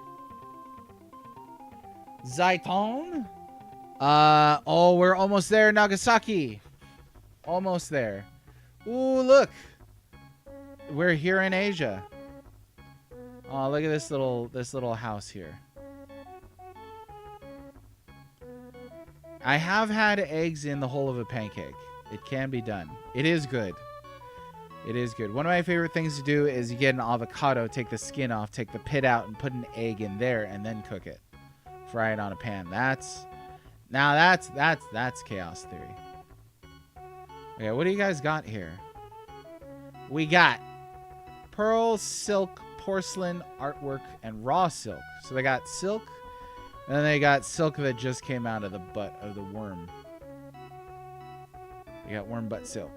Zaiton? Oh, we're almost there, Nagasaki. Almost there. Ooh, look. We're here in Asia. Oh, look at this little house here. I have had eggs in the whole of a pancake. It can be done. It is good. It is good. One of my favorite things to do is you get an avocado, take the skin off, take the pit out, and put an egg in there, and then cook it. Fry it on a pan. That's chaos theory. Okay, what do you guys got here? We got pearl, silk, porcelain, artwork, and raw silk. So they got silk, and then they got silk that just came out of the butt of the worm. They got worm butt silk.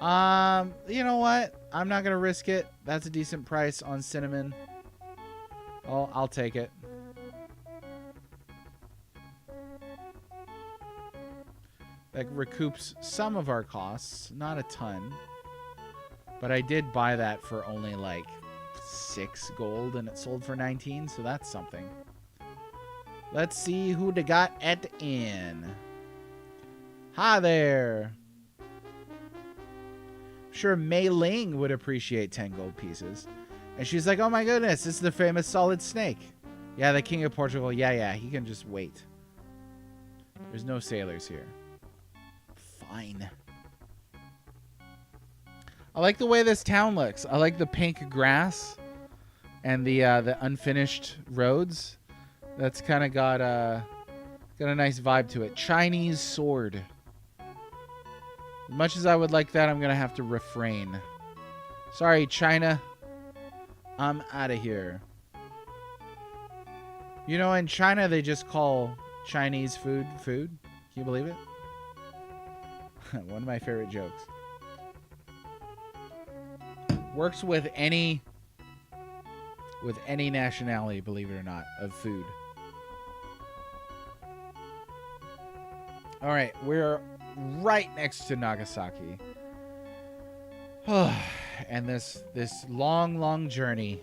You know what? I'm not gonna risk it. That's a decent price on cinnamon. Oh, I'll take it. That recoups some of our costs, not a ton. But I did buy that for only like 6 gold and it sold for 19, so that's something. Let's see who they got at the inn. Hi there. I'm sure Mei Ling would appreciate 10 gold pieces. And she's like, oh my goodness, this is the famous solid snake. Yeah, the King of Portugal. Yeah, he can just wait. There's no sailors here. Fine. I like the way this town looks. I like the pink grass and the unfinished roads. That's kind of got a nice vibe to it. Chinese sword. As much as I would like that, I'm gonna have to refrain. Sorry, China. I'm out of here. You know, in China they just call Chinese food food. Can you believe it? One of my favorite jokes. Works with any nationality, believe it or not, of food. All right, we're right next to Nagasaki. And this long journey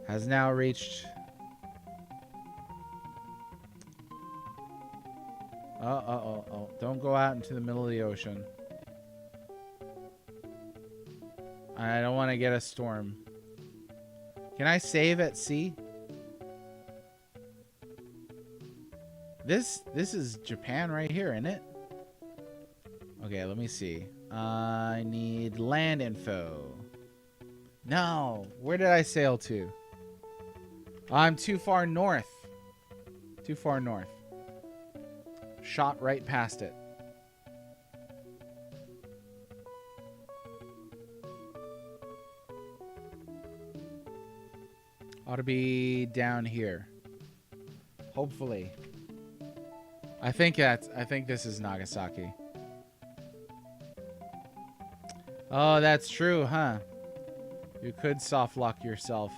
has now reached Oh, don't go out into the middle of the ocean. I don't want to get a storm. Can I save at sea? This is Japan right here, isn't it? Okay, let me see. I need land info. No, where did I sail to? I'm too far north. Too far north. Shot right past it. Ought to be down here. Hopefully. I think this is Nagasaki. Oh, that's true, huh? You could soft lock yourself.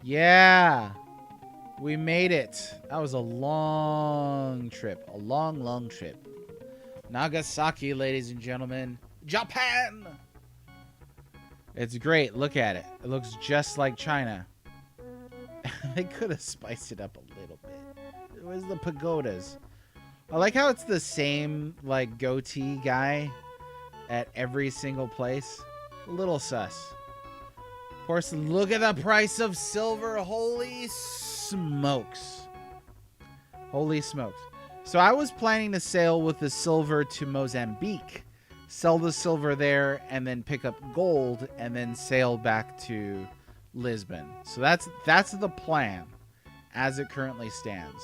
Yeah. We made it. That was a long trip. A long trip. Nagasaki, ladies and gentlemen. Japan! It's great. Look at it. It looks just like China. They could have spiced it up a little bit. Where's the pagodas? I like how it's the same, like, goatee guy at every single place. A little sus. Of course, look at the price of silver. Holy smokes. Holy smokes. So I was planning to sail with the silver to Mozambique, sell the silver there, and then pick up gold, and then sail back to Lisbon. So that's the plan as it currently stands.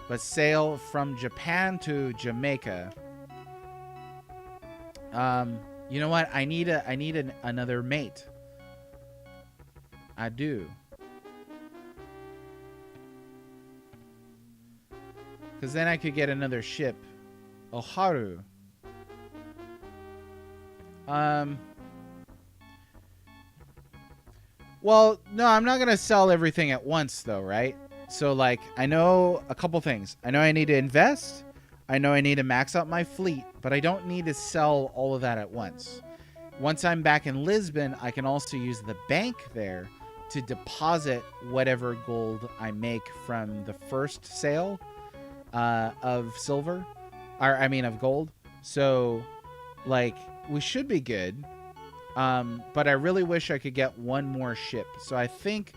But sail from Japan to Jamaica. You know what? I need another mate. I do. Because then I could get another ship. Oharu. Well, no, I'm not going to sell everything at once, though, right? So, like, I know a couple things. I know I need to invest. I know I need to max out my fleet. But I don't need to sell all of that at once. once I'm back in Lisbon, I can also use the bank there to deposit whatever gold I make from the first sale of silver, or I mean of gold. So, like, we should be good. But I really wish I could get one more ship. So I think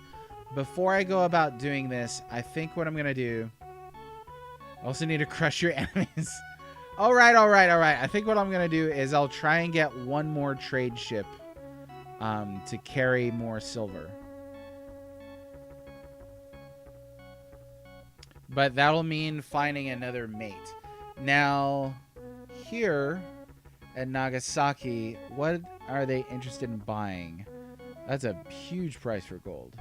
before I go about doing this, I think what I'm gonna do. I also need to crush your enemies. All right. I think what I'm gonna do is I'll try and get one more trade ship to carry more silver. But that'll mean finding another mate. Now, here at Nagasaki, what are they interested in buying? That's a huge price for gold.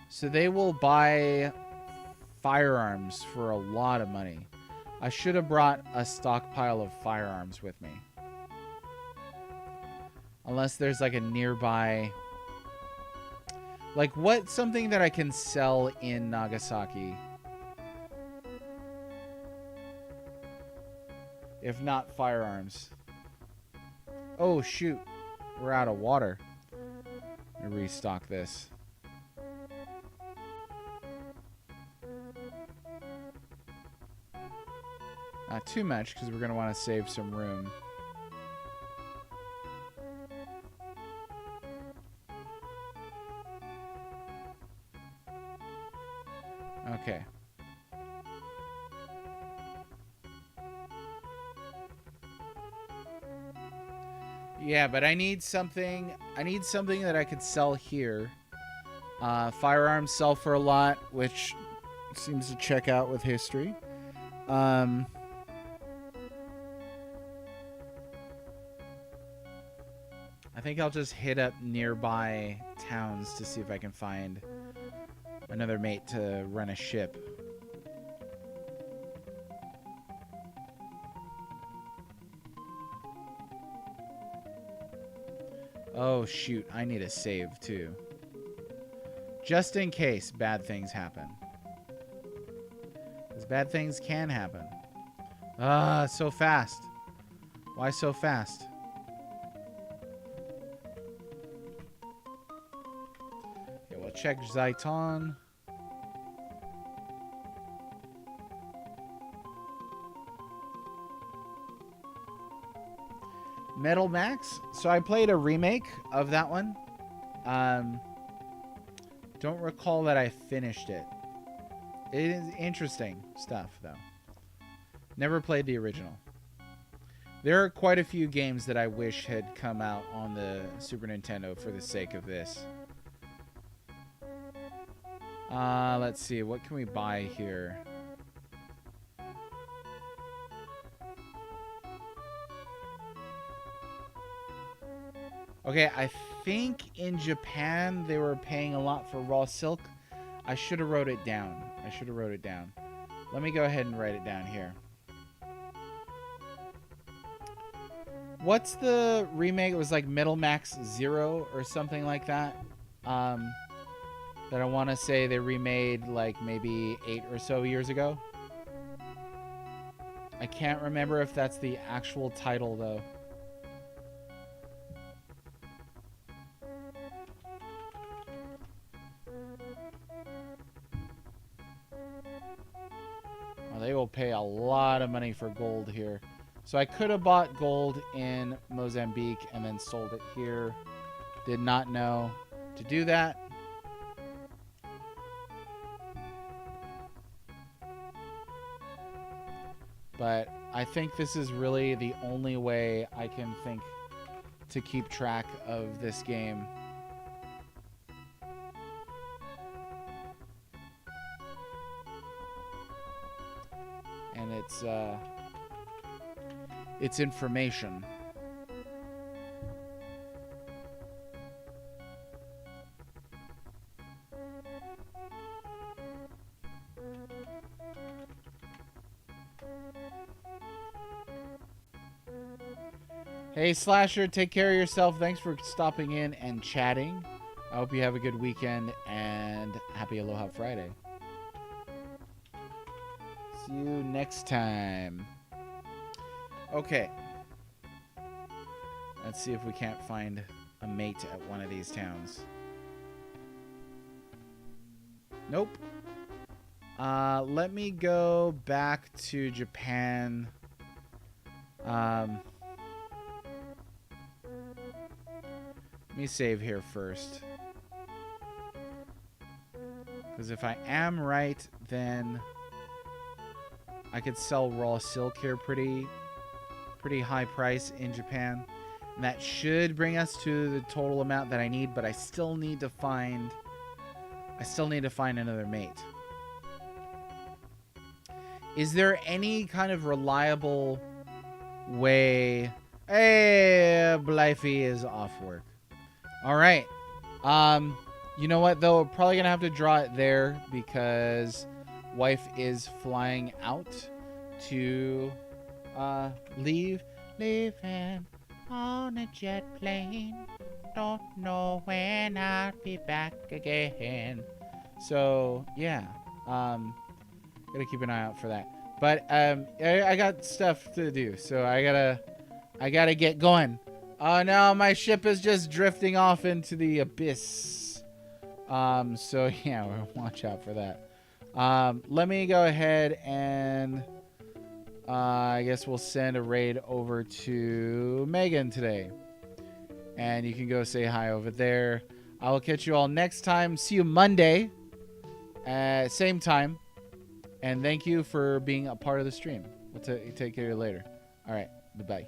So they will buy firearms for a lot of money. I should have brought a stockpile of firearms with me. Unless there's like a nearby... Like, what's something that I can sell in Nagasaki? If not firearms. Oh, shoot. We're out of water. Let me restock this. Not too much, because we're going to want to save some room. Okay. Yeah, but I need something. I need something that I could sell here. Firearms sell for a lot, which seems to check out with history. I think I'll just hit up nearby towns to see if I can find another mate to run a ship. Oh, shoot. I need a save, too. Just in case bad things happen. Because bad things can happen. So fast. Why so fast? Okay, we'll check Zaiton. Metal Max. So I played a remake of that one. Don't recall that I finished it. It is interesting stuff, though. Never played the original. There are quite a few games that I wish had come out on the Super Nintendo for the sake of this. Let's see. What can we buy here? Okay, I think in Japan they were paying a lot for raw silk. I should have wrote it down. Let me go ahead and write it down here. What's the remake? It was like Metal Max Zero or something like that. That I want to say they remade like maybe 8 or so years ago. I can't remember if that's the actual title though. They will pay a lot of money for gold here. So I could have bought gold in Mozambique and then sold it here. Did not know to do that. But I think this is really the only way I can think to keep track of this game. And it's information. Hey Slasher, take care of yourself. Thanks for stopping in and chatting. I hope you have a good weekend and happy Aloha Friday. See you next time. Okay. Let's see if we can't find a mate at one of these towns. Nope. Let me go back to Japan. Let me save here first. Because if I am right, then I could sell raw silk here pretty high price in Japan. And that should bring us to the total amount that I need, but I still need to find another mate. Is there any kind of reliable way? Hey, Blythe is off work. All right. You know what, though? We're probably going to have to draw it there because wife is flying out to leaving on a jet plane. Don't know when I'll be back again. So, yeah. Gotta keep an eye out for that. But I got stuff to do, so I gotta get going. Oh no, my ship is just drifting off into the abyss. So yeah, watch out for that. Let me go ahead and I guess we'll send a raid over to Megan today. And you can go say hi over there. I will catch you all next time. See you Monday. Same time. And thank you for being a part of the stream. We'll take care of you later. All right. Bye-bye.